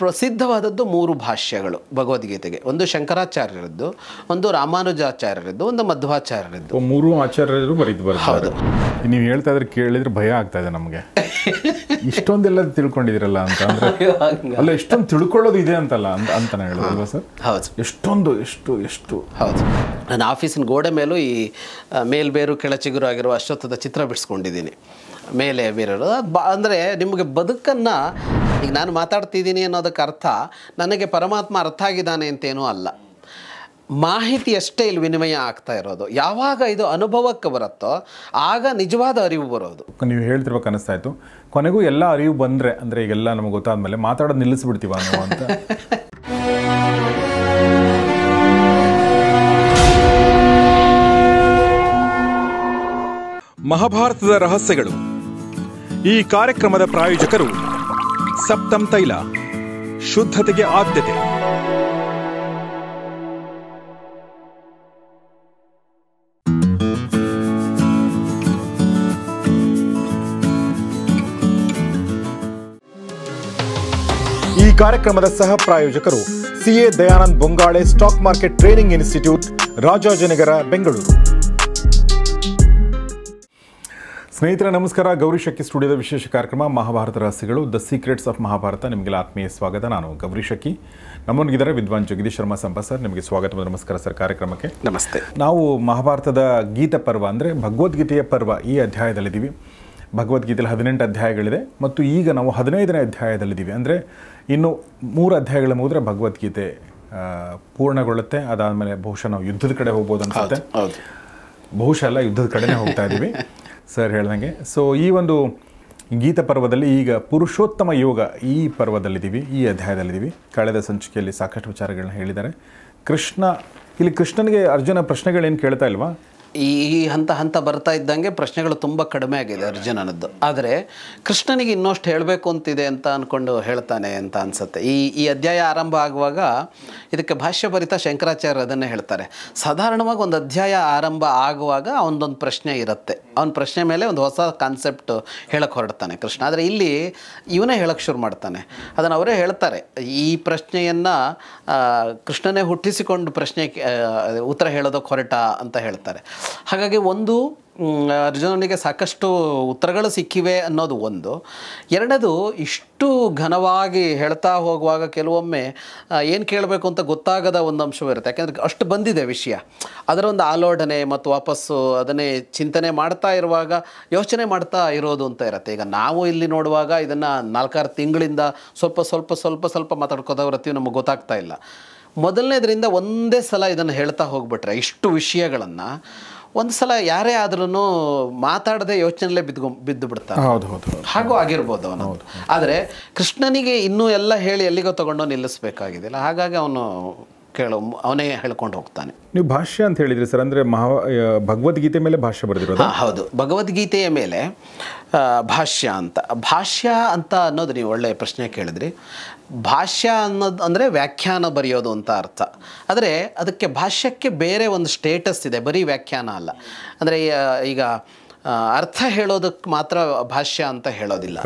ಪ್ರಸಿದ್ಧವಾದದ್ದು 3 ಭಾಷ್ಯಗಳು ಭಗವದ್ಗೀತೆಗೆ. ಒಂದು ಶಂಕರಾಚಾರ್ಯರದ್ದು, ಒಂದು ರಾಮಾನುಜಾಚಾರ್ಯರದ್ದು, ಒಂದು ಮಧ್ವಾಚಾರ್ಯರದ್ದು. 3 ಆಚಾರ್ಯರು ಬರೀತಾರೆ. ಹೌದು. ನೀವು ಹೇಳ್ತಾ ಇದ್ರೆ ಕೇಳಿದ್ರೆ ಭಯ ಆಗ್ತಾ ಇದೆ ನಮಗೆ. ಇಷ್ಟೊಂದೆಲ್ಲ ತಿಳ್ಕೊಂಡಿದ್ದೀರಲ್ಲ ಅಂತ ಅಂದ್ರೆ ಅಲ್ಲ, ಎಷ್ಟೊಂದು ತಿಳ್ಕೊಳ್ಳೋದು ಇದೆ ಅಂತಲ್ಲ ಅಂತಾನೆ ಹೇಳೋದಲ್ವಾ ಸರ್? ಹೌದು. ಎಷ್ಟೊಂದು ಎಷ್ಟು ಹೌದು. ನನ್ನ ಆಫೀಸಿನ ಗೋಡೆ ಮೇಲೂ ಈ ಮೇಲ್ಬೇರು ಕೆಳಚಿಗುರು ಆಗಿರುವ ಅಶ್ವತ್ಥದ ಚಿತ್ರ ಬಿಡಿಸ್ಕೊಂಡಿದ್ದೀನಿ. ಮೇಲೆ ಬೇರೆಯವರು ಅಂದರೆ ನಿಮಗೆ ಬದುಕನ್ನು, ಈಗ ನಾನು ಮಾತಾಡ್ತಿದ್ದೀನಿ ಅನ್ನೋದಕ್ಕೆ ಅರ್ಥ ನನಗೆ ಪರಮಾತ್ಮ ಅರ್ಥ ಆಗಿದ್ದಾನೆ ಅಂತೇನೂ ಅಲ್ಲ. ಮಾಹಿತಿ ಅಷ್ಟೇ ಇಲ್ಲಿ ವಿನಿಮಯ ಆಗ್ತಾ ಇರೋದು. ಯಾವಾಗ ಇದು ಅನುಭವಕ್ಕೆ ಬರುತ್ತೋ ಆಗ ನಿಜವಾದ ಅರಿವು ಬರೋದು. ನೀವು ಹೇಳ್ತಿರ್ಬೇಕು ಅನಿಸ್ತಾ ಇತ್ತು, ಕೊನೆಗೂ ಎಲ್ಲ ಅರಿವು ಬಂದರೆ ಅಂದರೆ ಈಗೆಲ್ಲ ನಮಗೆ ಗೊತ್ತಾದ್ಮೇಲೆ ಮಾತಾಡೋದು ನಿಲ್ಲಿಸ್ಬಿಡ್ತೀವ ನಾವು ಅಂತ. ಮಹಾಭಾರತದ ರಹಸ್ಯಗಳು. ಈ ಕಾರ್ಯಕ್ರಮದ ಪ್ರಾಯೋಜಕರು ಸಪ್ತಮ್ ತೈಲ, ಶುದ್ಧತೆಗೆ ಆದ್ಯತೆ. ಈ ಕಾರ್ಯಕ್ರಮದ ಸಹ ಪ್ರಾಯೋಜಕರು CA Dayanand Bongale stock market training institute, Rajajinagar, Bengaluru. ಸ್ನೇಹಿತರೆ ನಮಸ್ಕಾರ. ಗೌರಿ ಶಕ್ಕಿ ಸ್ಟುಡಿಯೋದ ವಿಶೇಷ ಕಾರ್ಯಕ್ರಮ ಮಹಾಭಾರತ ರಹಸ್ಯಗಳು, ದ ಸೀಕ್ರೆಟ್ಸ್ ಆಫ್ ಮಹಾಭಾರತ. ನಿಮಗೆಲ್ಲ ಆತ್ಮೀಯ ಸ್ವಾಗತ. ನಾನು ಗೌರಿ ಶಕ್ಕಿ. ನಮ್ಮೊಂದಿಗಿದ್ದಾರೆ ವಿದ್ವಾನ್ ಜಗದೀಶ್ ಶರ್ಮಾ ಸಂಪ ಸರ್. ನಿಮಗೆ ಸ್ವಾಗತ, ನಮಸ್ಕಾರ ಸರ್ ಕಾರ್ಯಕ್ರಮಕ್ಕೆ. ನಮಸ್ತೆ. ನಾವು ಮಹಾಭಾರತದ ಗೀತ ಪರ್ವ ಅಂದರೆ ಭಗವದ್ಗೀತೆಯ ಪರ್ವ ಈ ಅಧ್ಯಾಯದಲ್ಲಿದ್ದೀವಿ. ಭಗವದ್ಗೀತೆಯಲ್ಲಿ 18 ಅಧ್ಯಾಯಗಳಿದೆ ಮತ್ತು ಈಗ ನಾವು 15ನೇ ಅಧ್ಯಾಯದಲ್ಲಿದ್ದೀವಿ. ಅಂದರೆ ಇನ್ನು 3 ಅಧ್ಯಾಯಗಳ ಮುಗಿದ್ರೆ ಭಗವದ್ಗೀತೆ ಪೂರ್ಣಗೊಳ್ಳುತ್ತೆ. ಅದಾದಮೇಲೆ ಬಹುಶಃ ನಾವು ಯುದ್ಧದ ಕಡೆ ಹೋಗ್ಬೋದು ಅನ್ಸುತ್ತೆ. ಬಹುಶಃ ಎಲ್ಲ ಯುದ್ಧದ ಕಡೆನೇ ಹೋಗ್ತಾ ಇದ್ದೀವಿ ಸರ್ ಹೇಳ್ದಂಗೆ. ಸೊ ಈ ಒಂದು ಗೀತ ಪರ್ವದಲ್ಲಿ ಈಗ ಪುರುಷೋತ್ತಮ ಯೋಗ ಈ ಪರ್ವದಲ್ಲಿದ್ದೀವಿ, ಈ ಅಧ್ಯಾಯದಲ್ಲಿದ್ದೀವಿ. ಕಳೆದ ಸಂಚಿಕೆಯಲ್ಲಿ ಸಾಕಷ್ಟು ವಿಚಾರಗಳನ್ನ ಹೇಳಿದ್ದಾರೆ. ಇಲ್ಲಿ ಕೃಷ್ಣನಿಗೆ ಅರ್ಜುನ ಪ್ರಶ್ನೆಗಳೇನು ಕೇಳ್ತಾ ಇಲ್ವಾ? ಈ ಹಂತ ಬರ್ತಾ ಇದ್ದಂಗೆ ಪ್ರಶ್ನೆಗಳು ತುಂಬ ಕಡಿಮೆ ಆಗಿದೆ ಅರ್ಜುನನದ್ದು. ಆದರೆ ಕೃಷ್ಣನಿಗೆ ಇನ್ನಷ್ಟು ಹೇಳಬೇಕು ಅಂತಿದೆ ಅಂತ ಅಂದ್ಕೊಂಡು ಹೇಳ್ತಾನೆ ಅಂತ ಅನಿಸುತ್ತೆ. ಈ ಅಧ್ಯಾಯ ಆರಂಭ ಆಗುವಾಗ ಇದಕ್ಕೆ ಭಾಷ್ಯ ಬರಿತ ಶಂಕರಾಚಾರ್ಯ ಅದನ್ನೇ ಹೇಳ್ತಾರೆ. ಸಾಧಾರಣವಾಗಿ ಒಂದು ಅಧ್ಯಾಯ ಆರಂಭ ಆಗುವಾಗ ಅವನದೊಂದು ಪ್ರಶ್ನೆ ಇರುತ್ತೆ. ಅವನ ಪ್ರಶ್ನೆ ಮೇಲೆ ಒಂದು ಹೊಸ ಕಾನ್ಸೆಪ್ಟ್ ಹೇಳಕ್ಕೆ ಹೊರಡ್ತಾನೆ ಕೃಷ್ಣ. ಆದರೆ ಇಲ್ಲಿ ಇವನೇ ಹೇಳಕ್ಕೆ ಶುರು ಮಾಡ್ತಾನೆ. ಅದನ್ನು ಅವರೇ ಹೇಳ್ತಾರೆ. ಈ ಪ್ರಶ್ನೆಯನ್ನು ಕೃಷ್ಣನೇ ಹುಟ್ಟಿಸಿಕೊಂಡು ಉತ್ತರ ಹೇಳೋದಕ್ಕೆ ಹೊರಟ ಅಂತ ಹೇಳ್ತಾರೆ. ಹಾಗಾಗಿ ಒಂದು ಅರ್ಜುನನಿಗೆ ಸಾಕಷ್ಟು ಉತ್ತರಗಳು ಸಿಕ್ಕಿವೆ ಅನ್ನೋದು ಒಂದು. ಎರಡದು, ಇಷ್ಟು ಘನವಾಗಿ ಹೇಳ್ತಾ ಹೋಗುವಾಗ ಕೆಲವೊಮ್ಮೆ ಏನು ಕೇಳಬೇಕು ಅಂತ ಗೊತ್ತಾಗದ ಒಂದು ಅಂಶವೂ ಇರುತ್ತೆ. ಯಾಕೆಂದರೆ ಅಷ್ಟು ಬಂದಿದೆ ವಿಷಯ. ಅದರ ಒಂದು ಆಲೋಡನೆ ಮತ್ತು ವಾಪಸ್ಸು ಅದನ್ನೇ ಚಿಂತನೆ ಮಾಡ್ತಾ ಇರುವಾಗ ಯೋಚನೆ ಮಾಡ್ತಾ ಇರೋದು ಅಂತ ಇರುತ್ತೆ. ಈಗ ನಾವು ಇಲ್ಲಿ ನೋಡುವಾಗ ಇದನ್ನು 4-6 ತಿಂಗಳಿಂದ ಸ್ವಲ್ಪ ಮಾತಾಡ್ಕೋತಾ ಬರ್ತೀವಿ, ನಮಗೆ ಗೊತ್ತಾಗ್ತಾ ಇಲ್ಲ. ಮೊದಲನೇದರಿಂದ ಒಂದೇ ಸಲ ಇದನ್ನು ಹೇಳ್ತಾ ಹೋಗ್ಬಿಟ್ರೆ ಇಷ್ಟು ವಿಷಯಗಳನ್ನು ಒಂದು ಸಲ ಯಾರೇ ಆದ್ರೂ ಮಾತಾಡದೆ ಯೋಚನೆಯಲ್ಲೇ ಬಿದ್ದು ಬಿಡ್ತಾರೆ. ಹಾಗೂ ಆಗಿರ್ಬೋದು ಅವನು. ಆದರೆ ಕೃಷ್ಣನಿಗೆ ಇನ್ನೂ ಎಲ್ಲ ಹೇಳಿ ಎಲ್ಲಿಗೋ ತಗೊಂಡು ನಿಲ್ಲಿಸಬೇಕಾಗಿದೆಯಲ್ಲ, ಹಾಗಾಗಿ ಅವನೇ ಹೇಳ್ಕೊಂಡು ಹೋಗ್ತಾನೆ. ನೀವು ಭಾಷ್ಯ ಅಂತ ಹೇಳಿದ್ರಿ ಸರ್, ಅಂದರೆ ಭಗವದ್ಗೀತೆ ಮೇಲೆ ಭಾಷ್ಯ ಬರೆದಿರೋದು? ಹೌದು, ಭಗವದ್ಗೀತೆಯ ಮೇಲೆ ಭಾಷ್ಯ ಅಂತ ಅನ್ನೋದು ನೀವು ಒಳ್ಳೆಯ ಪ್ರಶ್ನೆ ಕೇಳಿದ್ರಿ. ಭಾಷ್ಯ ಅನ್ನೋದು ಅಂದರೆ ವ್ಯಾಖ್ಯಾನ ಬರೆಯೋದು ಅಂತ ಅರ್ಥ. ಆದರೆ ಅದಕ್ಕೆ ಭಾಷ್ಯಕ್ಕೆ ಬೇರೆ ಒಂದು ಸ್ಟೇಟಸ್ ಇದೆ, ಬರೀ ವ್ಯಾಖ್ಯಾನ ಅಲ್ಲ. ಅಂದರೆ ಈಗ ಅರ್ಥ ಹೇಳೋದಕ್ಕೆ ಮಾತ್ರ ಭಾಷ್ಯ ಅಂತ ಹೇಳೋದಿಲ್ಲ.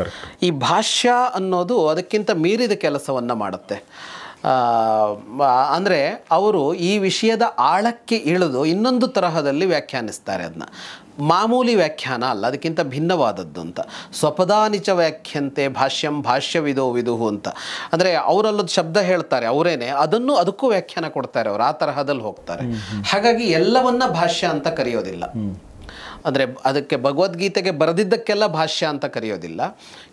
ಈ ಭಾಷ್ಯ ಅನ್ನೋದು ಅದಕ್ಕಿಂತ ಮೀರಿದ ಕೆಲಸವನ್ನು ಮಾಡುತ್ತೆ. ಅಂದರೆ ಅವರು ಈ ವಿಷಯದ ಆಳಕ್ಕೆ ಇಳಿದು ಇನ್ನೊಂದು ತರಹದಲ್ಲಿ ವ್ಯಾಖ್ಯಾನಿಸ್ತಾರೆ. ಅದನ್ನ ಮಾಮೂಲಿ ವ್ಯಾಖ್ಯಾನ ಅಲ್ಲ, ಅದಕ್ಕಿಂತ ಭಿನ್ನವಾದದ್ದು ಅಂತ. ಸ್ವಪದಾನಿಚ ವ್ಯಾಖ್ಯಂತೆ ಭಾಷ್ಯಂ ಭಾಷ್ಯವಿದೋ ವಿದುಹು ಅಂತ. ಅಂದರೆ ಅವರಲ್ಲೊಂದು ಶಬ್ದ ಹೇಳ್ತಾರೆ ಅವರೇನೆ, ಅದಕ್ಕೂ ವ್ಯಾಖ್ಯಾನ ಕೊಡ್ತಾರೆ ಅವರು. ಆ ತರಹದಲ್ಲಿ ಹೋಗ್ತಾರೆ. ಹಾಗಾಗಿ ಎಲ್ಲವನ್ನ ಭಾಷ್ಯ ಅಂತ ಕರೆಯೋದಿಲ್ಲ. ಅಂದರೆ ಅದಕ್ಕೆ ಭಗವದ್ಗೀತೆಗೆ ಬರೆದಿದ್ದಕ್ಕೆಲ್ಲ ಭಾಷ್ಯ ಅಂತ ಕರೆಯೋದಿಲ್ಲ,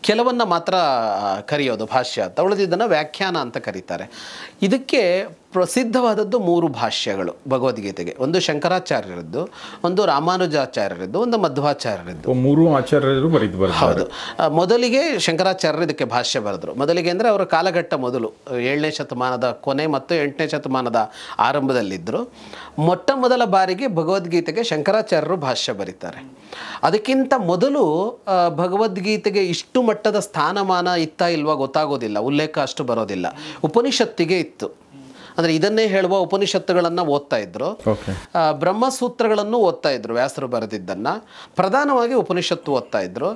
ಕೆಲವನ್ನ ಮಾತ್ರ ಕರೆಯೋದು ಭಾಷ್ಯ ಅಂತ. ಉಳಿದಿದ್ದನ್ನು ವ್ಯಾಖ್ಯಾನ ಅಂತ ಕರೀತಾರೆ. ಇದಕ್ಕೆ ಪ್ರಸಿದ್ಧವಾದದ್ದು 3 ಭಾಷ್ಯಗಳು ಭಗವದ್ಗೀತೆಗೆ. ಒಂದು ಶಂಕರಾಚಾರ್ಯರದ್ದು, ಒಂದು ರಾಮಾನುಜಾಚಾರ್ಯರದ್ದು, ಒಂದು ಮಧ್ವಾಚಾರ್ಯರದ್ದು. 3 ಆಚಾರ್ಯರು ಬರೆದಿದ್ದಾರೆ. ಹೌದು. ಮೊದಲಿಗೆ ಶಂಕರಾಚಾರ್ಯರು ಇದಕ್ಕೆ ಭಾಷ್ಯ ಬರೆದರು. ಮೊದಲಿಗೆ ಅಂದರೆ ಅವರ ಕಾಲಘಟ್ಟ ಮೊದಲು 7ನೇ ಶತಮಾನದ ಕೊನೆ ಮತ್ತು 8ನೇ ಶತಮಾನದ ಆರಂಭದಲ್ಲಿದ್ದರು. ಮೊದಲ ಬಾರಿಗೆ ಭಗವದ್ಗೀತೆಗೆ ಶಂಕರಾಚಾರ್ಯರು ಭಾಷ್ಯ ಬರೀತಾರೆ. ಅದಕ್ಕಿಂತ ಮೊದಲು ಭಗವದ್ಗೀತೆಗೆ ಇಷ್ಟು ಮಟ್ಟದ ಸ್ಥಾನಮಾನ ಇತ್ತಾ ಇಲ್ವಾ ಗೊತ್ತಾಗೋದಿಲ್ಲ, ಉಲ್ಲೇಖ ಅಷ್ಟು ಬರೋದಿಲ್ಲ. ಉಪನಿಷತ್ತಿಗೆ ಇತ್ತು. ಅಂದರೆ ಇದನ್ನೇ ಹೇಳುವ ಉಪನಿಷತ್ತುಗಳನ್ನು ಓದ್ತಾ ಇದ್ರು, ಬ್ರಹ್ಮಸೂತ್ರಗಳನ್ನು ಓದ್ತಾ ಇದ್ರು, ವ್ಯಾಸರು ಬರೆದಿದ್ದನ್ನು. ಪ್ರಧಾನವಾಗಿ ಉಪನಿಷತ್ತು ಓದ್ತಾ ಇದ್ರು.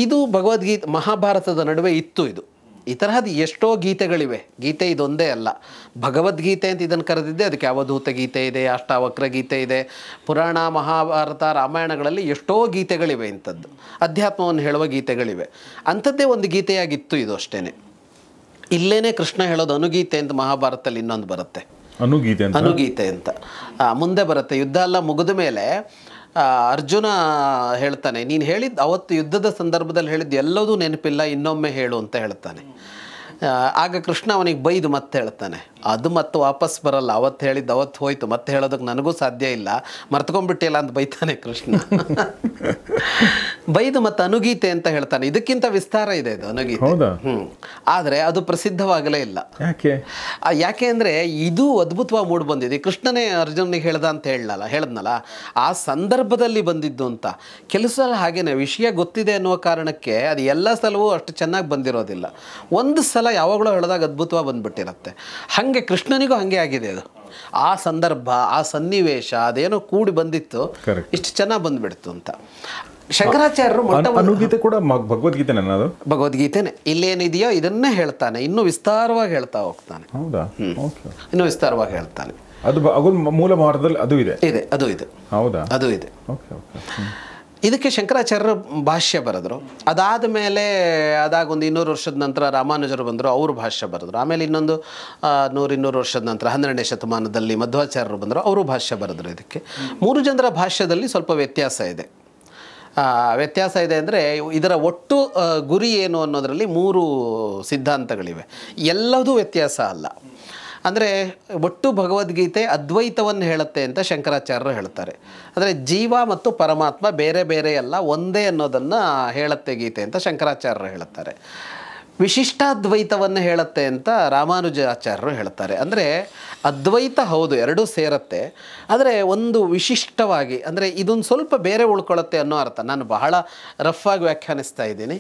ಇದು ಭಗವದ್ಗೀತೆ ಮಹಾಭಾರತದ ನಡುವೆ ಇತ್ತು. ಈ ತರಹದ ಎಷ್ಟೋ ಗೀತೆಗಳಿವೆ. ಗೀತೆ ಇದೊಂದೇ ಅಲ್ಲ, ಭಗವದ್ಗೀತೆ ಅಂತ ಇದನ್ನು ಕರೆದಿದ್ದೆ ಅದಕ್ಕೆ. ಅವಧೂತ ಗೀತೆ ಇದೆ, ಅಷ್ಟಾವಕ್ರ ಗೀತೆ ಇದೆ, ಪುರಾಣ, ಮಹಾಭಾರತ, ರಾಮಾಯಣಗಳಲ್ಲಿ ಎಷ್ಟೋ ಗೀತೆಗಳಿವೆ. ಇಂಥದ್ದು ಅಧ್ಯಾತ್ಮವನ್ನು ಹೇಳುವ ಗೀತೆಗಳಿವೆ. ಅಂಥದ್ದೇ ಒಂದು ಗೀತೆಯಾಗಿತ್ತು ಇದು ಅಷ್ಟೇ. ಇಲ್ಲೇನೆ ಕೃಷ್ಣ ಹೇಳೋದು ಅನುಗೀತೆ ಅಂತ ಮಹಾಭಾರತದಲ್ಲಿ ಇನ್ನೊಂದು ಬರುತ್ತೆ, ಅನುಗೀತೆ ಅಂತ ಮುಂದೆ ಬರುತ್ತೆ. ಯುದ್ಧ ಎಲ್ಲ ಮುಗಿದ ಮೇಲೆ ಅರ್ಜುನ ಹೇಳ್ತಾನೆ, ನೀನು ಹೇಳಿದ್ದು ಅವತ್ತು ಯುದ್ಧದ ಸಂದರ್ಭದಲ್ಲಿ ಹೇಳಿದ್ದು ಎಲ್ಲದೂ ನೆನಪಿಲ್ಲ, ಇನ್ನೊಮ್ಮೆ ಹೇಳು ಅಂತ ಹೇಳ್ತಾನೆ. ಆಗ ಕೃಷ್ಣ ಅವನಿಗೆ ಬೈದು ಮತ್ತೆ ಹೇಳ್ತಾನೆ, ಅದು ಮತ್ತೆ ವಾಪಸ್ ಬರಲ್ಲ, ಅವತ್ತು ಹೇಳಿದ್ದು ಅವತ್ತು ಹೋಯ್ತು, ಮತ್ತೆ ಹೇಳೋದಕ್ಕೆ ನನಗೂ ಸಾಧ್ಯ ಇಲ್ಲ, ಮರ್ತ್ಕೊಂಡ್ಬಿಟ್ಟಿಲ್ಲ ಅಂತ ಬೈತಾನೆ ಕೃಷ್ಣ. ಬೈದು ಮತ್ತೆ ಅನುಗೀತೆ ಅಂತ ಹೇಳ್ತಾನೆ. ಇದಕ್ಕಿಂತ ವಿಸ್ತಾರ ಇದೆ ಇದು ಅನುಗೀತೆ. ಆದರೆ ಅದು ಪ್ರಸಿದ್ಧವಾಗಲೇ ಇಲ್ಲ. ಯಾಕೆ ಅಂದರೆ ಇದು ಅದ್ಭುತವಾಗಿ ಮೂಡಿ ಬಂದಿದೆ. ಕೃಷ್ಣನೇ ಅರ್ಜುನಿಗೆ ಹೇಳಿದ್ನಲ್ಲ ಆ ಸಂದರ್ಭದಲ್ಲಿ ಬಂದಿದ್ದು ಅಂತ. ಕೆಲವು ಸಲ ಹಾಗೇನೆ ವಿಷಯ ಗೊತ್ತಿದೆ ಅನ್ನುವ ಕಾರಣಕ್ಕೆ ಅದು ಎಲ್ಲ ಸಲವೂ ಅಷ್ಟು ಚೆನ್ನಾಗಿ ಬಂದಿರೋದಿಲ್ಲ. ಒಂದು ಸಲ ಯಾವಾಗಲೂ ಹೇಳಿದಾಗ ಅದ್ಭುತವಾಗಿ ಬಂದ್ಬಿಟ್ಟಿರುತ್ತೆ. ಹಾಗೆ ಕೃಷ್ಣನಿಗೂ ಹಾಗೆ ಆಗಿದೆ. ಅದು ಆ ಸಂದರ್ಭ, ಆ ಸನ್ನಿವೇಶ ಅದೇನೋ ಕೂಡಿ ಬಂದಿತ್ತು, ಇಷ್ಟು ಚೆನ್ನಾಗಿ ಬಂದ್ಬಿಡ್ತು ಅಂತ. ಶಂಕರಾಚಾರ್ಯರು ಅನುಗೀತೆ ಕೂಡ ಭಗವದ್ಗೀತೆನೇ. ಇಲ್ಲೇನಿದೆಯೋ ಇದನ್ನೇ ಹೇಳ್ತಾನೆ, ಇನ್ನೂ ವಿಸ್ತಾರವಾಗಿ ಹೇಳ್ತಾ ಹೋಗ್ತಾನೆ. ಇನ್ನೂ ವಿಸ್ತಾರವಾಗಿ ಹೇಳ್ತಾನೆ. ಅದು ಮೂಲ ಭಾರತದಲ್ಲಿ ಅದು ಇದೆ. ಹೌದಾ? ಅದು ಇದೆ. ಇದಕ್ಕೆ ಶಂಕರಾಚಾರ್ಯರು ಭಾಷ್ಯ ಬರೆದ್ರು. ಅದಾದ ಮೇಲೆ ಒಂದು 200 ವರ್ಷದ ನಂತರ ರಾಮಾನುಜರು ಬಂದರು, ಅವರು ಭಾಷ್ಯ ಬರೆದ್ರು. ಆಮೇಲೆ ಇನ್ನೊಂದು 100-200 ವರ್ಷದ ನಂತರ 12ನೇ ಶತಮಾನದಲ್ಲಿ ಮಧ್ವಾಚಾರ್ಯರು ಬಂದರು, ಅವರು ಭಾಷ್ಯ ಬರೆದ್ರು. ಇದಕ್ಕೆ 3 ಜನರ ಭಾಷ್ಯದಲ್ಲಿ ಸ್ವಲ್ಪ ವ್ಯತ್ಯಾಸ ಇದೆ. ಅಂದರೆ ಇದರ ಒಟ್ಟು ಗುರಿ ಏನು ಅನ್ನೋದರಲ್ಲಿ 3 ಸಿದ್ಧಾಂತಗಳಿವೆ. ಎಲ್ಲದೂ ವ್ಯತ್ಯಾಸ ಅಲ್ಲ. ಅಂದರೆ ಒಟ್ಟು ಭಗವದ್ಗೀತೆ ಅದ್ವೈತವನ್ನು ಹೇಳುತ್ತೆ ಅಂತ ಶಂಕರಾಚಾರ್ಯರು ಹೇಳ್ತಾರೆ. ಅಂದರೆ ಜೀವ ಮತ್ತು ಪರಮಾತ್ಮ ಬೇರೆ ಬೇರೆ ಅಲ್ಲ, ಒಂದೇ ಅನ್ನೋದನ್ನು ಹೇಳುತ್ತೆ ಗೀತೆ ಅಂತ ಶಂಕರಾಚಾರ್ಯರು ಹೇಳುತ್ತಾರೆ. ವಿಶಿಷ್ಟಾದ್ವೈತವನ್ನು ಹೇಳುತ್ತೆ ಅಂತ ರಾಮಾನುಜಾಚಾರ್ಯರು ಹೇಳ್ತಾರೆ. ಅಂದರೆ ಅದ್ವೈತ ಹೌದು, ಎರಡೂ ಸೇರುತ್ತೆ, ಆದರೆ ಒಂದು ವಿಶಿಷ್ಟವಾಗಿ, ಅಂದರೆ ಇದೊಂದು ಸ್ವಲ್ಪ ಬೇರೆ ಉಳ್ಕೊಳ್ಳುತ್ತೆ ಅನ್ನೋ ಅರ್ಥ. ನಾನು ಬಹಳ ರಫ್ ಆಗಿ ವ್ಯಾಖ್ಯಾನಿಸ್ತಾ ಇದ್ದೀನಿ.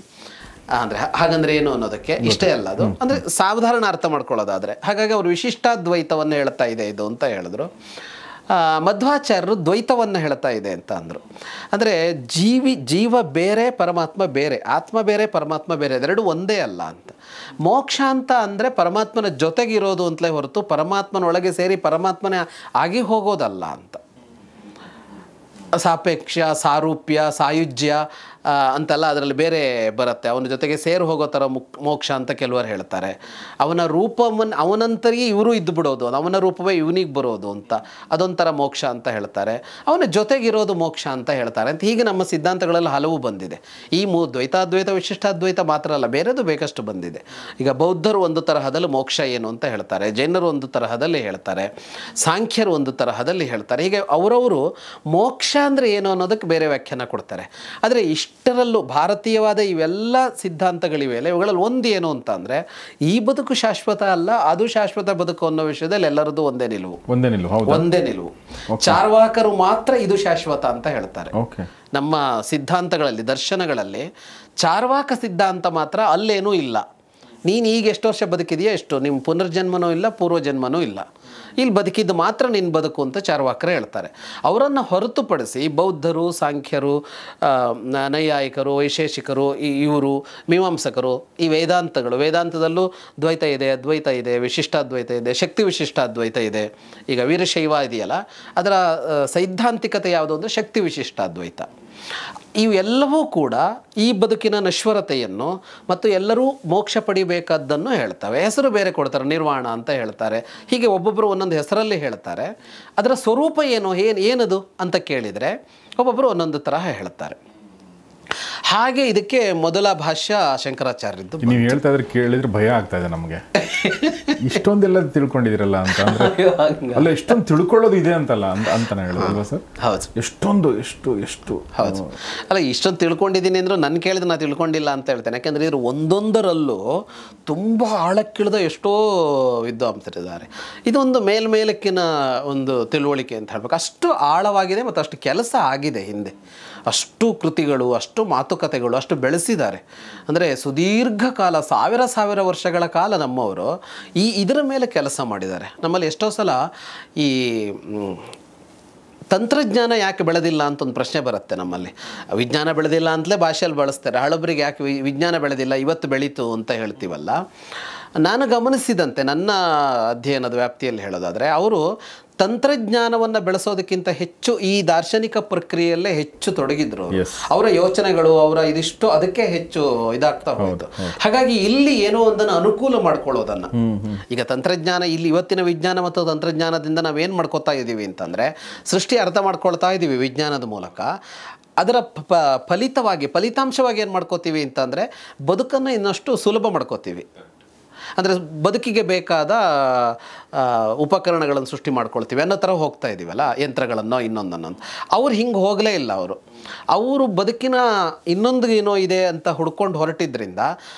ಅಂದರೆ ಹಾಗಂದ್ರೆ ಏನು ಅನ್ನೋದಕ್ಕೆ ಇಷ್ಟೇ ಅಲ್ಲ, ಅದು ಅಂದರೆ ಸಾಧಾರಣ ಅರ್ಥ ಮಾಡ್ಕೊಳ್ಳೋದಾದರೆ. ಹಾಗಾಗಿ ಅವರು ವಿಶಿಷ್ಟಾದ್ವೈತವನ್ನು ಹೇಳ್ತಾ ಇದೆ ಇದು ಅಂತ ಹೇಳಿದ್ರು. ಮಧ್ವಾಚಾರ್ಯರು ದ್ವೈತವನ್ನು ಹೇಳ್ತಾ ಇದೆ ಅಂತ ಅಂದರು. ಅಂದರೆ ಜೀವ ಬೇರೆ, ಪರಮಾತ್ಮ ಬೇರೆ, ಆತ್ಮ ಬೇರೆ, ಪರಮಾತ್ಮ ಬೇರೆ, ಅದೆರಡು ಒಂದೇ ಅಲ್ಲ ಅಂತ. ಮೋಕ್ಷ ಅಂತ ಅಂದರೆ ಪರಮಾತ್ಮನ ಜೊತೆಗಿರೋದು ಅಂತಲೇ ಹೊರತು ಪರಮಾತ್ಮನೊಳಗೆ ಸೇರಿ ಪರಮಾತ್ಮನೇ ಆಗಿ ಹೋಗೋದಲ್ಲ ಅಂತ. ಸಾಪೇಕ್ಷ, ಸಾರೂಪ್ಯ, ಸಾಯುಜ್ಯ ಅಂತೆಲ್ಲ ಅದರಲ್ಲಿ ಬೇರೆ ಬರುತ್ತೆ. ಅವನ ಜೊತೆಗೆ ಸೇರು ಹೋಗೋ ಥರ ಮೋಕ್ಷ ಅಂತ ಕೆಲವರು ಹೇಳ್ತಾರೆ. ಅವನ ರೂಪವನ್ನು ಅವನಂತರಿಗೆ ಇವರು ಇದ್ದು ಬಿಡೋದು, ಅವನ ರೂಪವೇ ಇವನಿಗೆ ಬರೋದು ಅಂತ, ಅದೊಂಥರ ಮೋಕ್ಷ ಅಂತ ಹೇಳ್ತಾರೆ. ಅವನ ಜೊತೆಗಿರೋದು ಮೋಕ್ಷ ಅಂತ ಹೇಳ್ತಾರೆ ಅಂತ. ಹೀಗೆ ನಮ್ಮ ಸಿದ್ಧಾಂತಗಳಲ್ಲಿ ಹಲವು ಬಂದಿದೆ. ಈ ದ್ವೈತಾದ್ವೈತ, ವಿಶಿಷ್ಟಾದ್ವೈತ ಮಾತ್ರ ಅಲ್ಲ, ಬೇರೆದು ಬೇಕಷ್ಟು ಬಂದಿದೆ. ಈಗ ಬೌದ್ಧರು ಒಂದು ತರಹದಲ್ಲಿ ಮೋಕ್ಷ ಏನು ಅಂತ ಹೇಳ್ತಾರೆ, ಜೈನರು ಒಂದು ತರಹದಲ್ಲಿ ಹೇಳ್ತಾರೆ, ಸಾಂಖ್ಯರು ಒಂದು ತರಹದಲ್ಲಿ ಹೇಳ್ತಾರೆ. ಹೀಗೆ ಅವರವರು ಮೋಕ್ಷ ಅಂದರೆ ಏನು ಅನ್ನೋದಕ್ಕೆ ಬೇರೆ ವ್ಯಾಖ್ಯಾನ ಕೊಡ್ತಾರೆ. ಆದರೆ ಇಷ್ಟರಲ್ಲೂ ಭಾರತೀಯವಾದ ಇವೆಲ್ಲ ಸಿದ್ಧಾಂತಗಳಿವೆಯಲ್ಲ, ಇವುಗಳಲ್ಲಿ ಒಂದು ಏನು ಅಂತ ಅಂದರೆ ಈ ಬದುಕು ಶಾಶ್ವತ ಅಲ್ಲ, ಅದು ಶಾಶ್ವತ ಬದುಕು ಅನ್ನೋ ವಿಷಯದಲ್ಲಿ ಎಲ್ಲರದ್ದು ಒಂದೇ ನಿಲುವು. ಚಾರ್ವಾಕರು ಮಾತ್ರ ಇದು ಶಾಶ್ವತ ಅಂತ ಹೇಳ್ತಾರೆ. ನಮ್ಮ ಸಿದ್ಧಾಂತಗಳಲ್ಲಿ, ದರ್ಶನಗಳಲ್ಲಿ ಚಾರ್ವಾಕ ಸಿದ್ಧಾಂತ ಮಾತ್ರ ಅಲ್ಲೇನೂ ಇಲ್ಲ. ನೀನು ಈಗ ಎಷ್ಟು ವರ್ಷ ಬದುಕಿದೆಯಾ, ಎಷ್ಟು ನಿಮ್ಮ ಪುನರ್ಜನ್ಮನೂ ಇಲ್ಲ, ಪೂರ್ವಜನ್ಮನೂ ಇಲ್ಲ, ಇಲ್ಲಿ ಬದುಕಿದ್ದು ಮಾತ್ರ ನಿನ್ನ ಬದುಕು ಅಂತ ಚಾರ್ವಾಕರು ಹೇಳ್ತಾರೆ. ಅವರನ್ನು ಹೊರತುಪಡಿಸಿ ಬೌದ್ಧರು, ಸಾಂಖ್ಯರು, ನೈಯಾಯಿಕರು, ವೈಶೇಷಿಕರು, ಇವರು ಮೀಮಾಂಸಕರು, ಈ ವೇದಾಂತದಲ್ಲೂ ದ್ವೈತ ಇದೆ, ಅದ್ವೈತ ಇದೆ, ವಿಶಿಷ್ಟಾದ್ವೈತ ಇದೆ, ಶಕ್ತಿ ವಿಶಿಷ್ಟಾದ್ವೈತ ಇದೆ. ಈಗ ವೀರಶೈವ ಇದೆಯಲ್ಲ, ಅದರ ಸೈದ್ಧಾಂತಿಕತೆ ಯಾವುದು ಅಂದರೆ ಶಕ್ತಿ ವಿಶಿಷ್ಟಾದ್ವೈತ. ಇವೆಲ್ಲವೂ ಕೂಡ ಈ ಬದುಕಿನ ನಶ್ವರತೆಯನ್ನು ಮತ್ತು ಎಲ್ಲರೂ ಮೋಕ್ಷ ಪಡಿಬೇಕಾದ್ದನ್ನು ಹೇಳ್ತವೆ. ಹೆಸರು ಬೇರೆ ಕೊಡ್ತಾರೆ, ನಿರ್ವಾಣ ಅಂತ ಹೇಳ್ತಾರೆ. ಹೀಗೆ ಒಬ್ಬೊಬ್ಬರು ಒಂದೊಂದು ಹೆಸರಲ್ಲಿ ಹೇಳ್ತಾರೆ. ಅದರ ಸ್ವರೂಪ ಏನದು ಅಂತ ಕೇಳಿದರೆ ಒಬ್ಬೊಬ್ಬರು ಒಂದೊಂದು ತರಹ ಹೇಳ್ತಾರೆ. ಹಾಗೆ ಇದಕ್ಕೆ ಮೊದಲ ಭಾಷ್ಯ ಶಂಕರಾಚಾರ್ಯದ್ದು. ನೀವು ಹೇಳ್ತಾ ಇದ್ರೆ ಕೇಳಿದ್ರೆ ಭಯ ಆಗ್ತಾ ಇದೆ ನಮಗೆ. ಇಷ್ಟೊಂದೆಲ್ಲ ತಿಳ್ಕೊಂಡಿದಿರಲ್ಲ ಅಂತ ಅಂದ್ರೆ, ಅಲ್ಲ ಎಷ್ಟೊಂದು ತಿಳ್ಕೊಳ್ಳೋದು ಇದೆ ಅಂತಲ್ಲ ಅಂತಾನೆ ಹೇಳೋದಲ್ವಾ ಸರ್? ಹೌದು, ಎಷ್ಟು ಹೌದು. ಅಲ್ಲ, ಇಷ್ಟೊಂದು ತಿಳ್ಕೊಂಡಿದ್ದೀನಿ ಅಂದರೂ ನನ್ನ ಕೇಳಿದ್ರೆ ನಾನು ತಿಳ್ಕೊಂಡಿಲ್ಲ ಅಂತ ಹೇಳ್ತೇನೆ. ಯಾಕೆಂದರೆ ಇವರು ಒಂದೊಂದರಲ್ಲೂ ತುಂಬ ಆಳಕ್ಕಿಳಿದ ಎಷ್ಟೋ ವಿದ್ವಾಂಸರಿದ್ದಾರೆ. ಇದೊಂದು ಮೇಲ್ಮೇಲಕ್ಕಿನ ಒಂದು ತಿಳುವಳಿಕೆ ಅಂತ ಹೇಳ್ಬೇಕು. ಅಷ್ಟು ಆಳವಾಗಿದೆ ಮತ್ತು ಅಷ್ಟು ಕೆಲಸ ಆಗಿದೆ ಹಿಂದೆ. ಅಷ್ಟು ಕೃತಿಗಳು, ಅಷ್ಟು ಮಾತುಕತೆಗಳು, ಅಷ್ಟು ಬೆಳೆಸಿದ್ದಾರೆ. ಅಂದರೆ ಸುದೀರ್ಘ ಕಾಲ, ಸಾವಿರ ವರ್ಷಗಳ ಕಾಲ ನಮ್ಮವರು ಇದರ ಮೇಲೆ ಕೆಲಸ ಮಾಡಿದ್ದಾರೆ. ನಮ್ಮಲ್ಲಿ ಎಷ್ಟೋ ಸಲ ಈ ತಂತ್ರಜ್ಞಾನ ಯಾಕೆ ಬೆಳೆದಿಲ್ಲ ಅಂತ ಒಂದು ಪ್ರಶ್ನೆ ಬರುತ್ತೆ ನಮ್ಮಲ್ಲಿ. ವಿಜ್ಞಾನ ಬೆಳೆದಿಲ್ಲ ಅಂತಲೇ ಭಾಷೆಯಲ್ಲಿ ಬಳಸ್ತಾರೆ. ಹಳಬರಿಗೆ ಯಾಕೆ ವಿಜ್ಞಾನ ಬೆಳೆದಿಲ್ಲ, ಇವತ್ತು ಬೆಳೀತು ಅಂತ ಹೇಳ್ತೀವಲ್ಲ. ನಾನು ಗಮನಿಸಿದಂತೆ ನನ್ನ ಅಧ್ಯಯನದ ವ್ಯಾಪ್ತಿಯಲ್ಲಿ ಹೇಳೋದಾದರೆ, ಅವರು ತಂತ್ರಜ್ಞಾನವನ್ನು ಬೆಳೆಸೋದಕ್ಕಿಂತ ಹೆಚ್ಚು ಈ ದಾರ್ಶನಿಕ ಪ್ರಕ್ರಿಯೆಯಲ್ಲೇ ಹೆಚ್ಚು ತೊಡಗಿದ್ರು. ಅವರ ಯೋಚನೆಗಳು, ಅವರ ಇದಿಷ್ಟು ಅದಕ್ಕೆ ಹೆಚ್ಚು ಇದಾಗ್ತಾ ಹೋಯಿತು. ಹಾಗಾಗಿ ಇಲ್ಲಿ ಏನೋ ಒಂದನ್ನು ಅನುಕೂಲ ಮಾಡ್ಕೊಳ್ಳೋದನ್ನು, ಈಗ ತಂತ್ರಜ್ಞಾನ ಇಲ್ಲಿ ಇವತ್ತಿನ ವಿಜ್ಞಾನ ಮತ್ತು ತಂತ್ರಜ್ಞಾನದಿಂದ ನಾವೇನು ಮಾಡ್ಕೋತಾ ಇದ್ದೀವಿ ಅಂತಂದರೆ, ಸೃಷ್ಟಿ ಅರ್ಥ ಮಾಡ್ಕೊಳ್ತಾ ಇದ್ದೀವಿ ವಿಜ್ಞಾನದ ಮೂಲಕ. ಅದರ ಫಲಿತಾಂಶವಾಗಿ ಏನು ಮಾಡ್ಕೋತೀವಿ ಅಂತಂದರೆ, ಬದುಕನ್ನು ಇನ್ನಷ್ಟು ಸುಲಭ ಮಾಡ್ಕೋತೀವಿ. ಅಂದರೆ ಬದುಕಿಗೆ ಬೇಕಾದ ಉಪಕರಣಗಳನ್ನು ಸೃಷ್ಟಿ ಮಾಡ್ಕೊಳ್ತೀವಿ ಅನ್ನೋ ಥರ ಹೋಗ್ತಾ ಇದ್ದೀವಲ್ಲ, ಯಂತ್ರಗಳನ್ನೋ ಇನ್ನೊಂದನ್ನೋ. ಅವ್ರು ಹಿಂಗೆ ಹೋಗಲೇ ಇಲ್ಲ. ಅವರು ಬದುಕಿನ ಇನ್ನೊಂದು ಏನೋ ಇದೆ ಅಂತ ಹುಡ್ಕೊಂಡು ಹೊರಟಿದ್ರಿಂದ,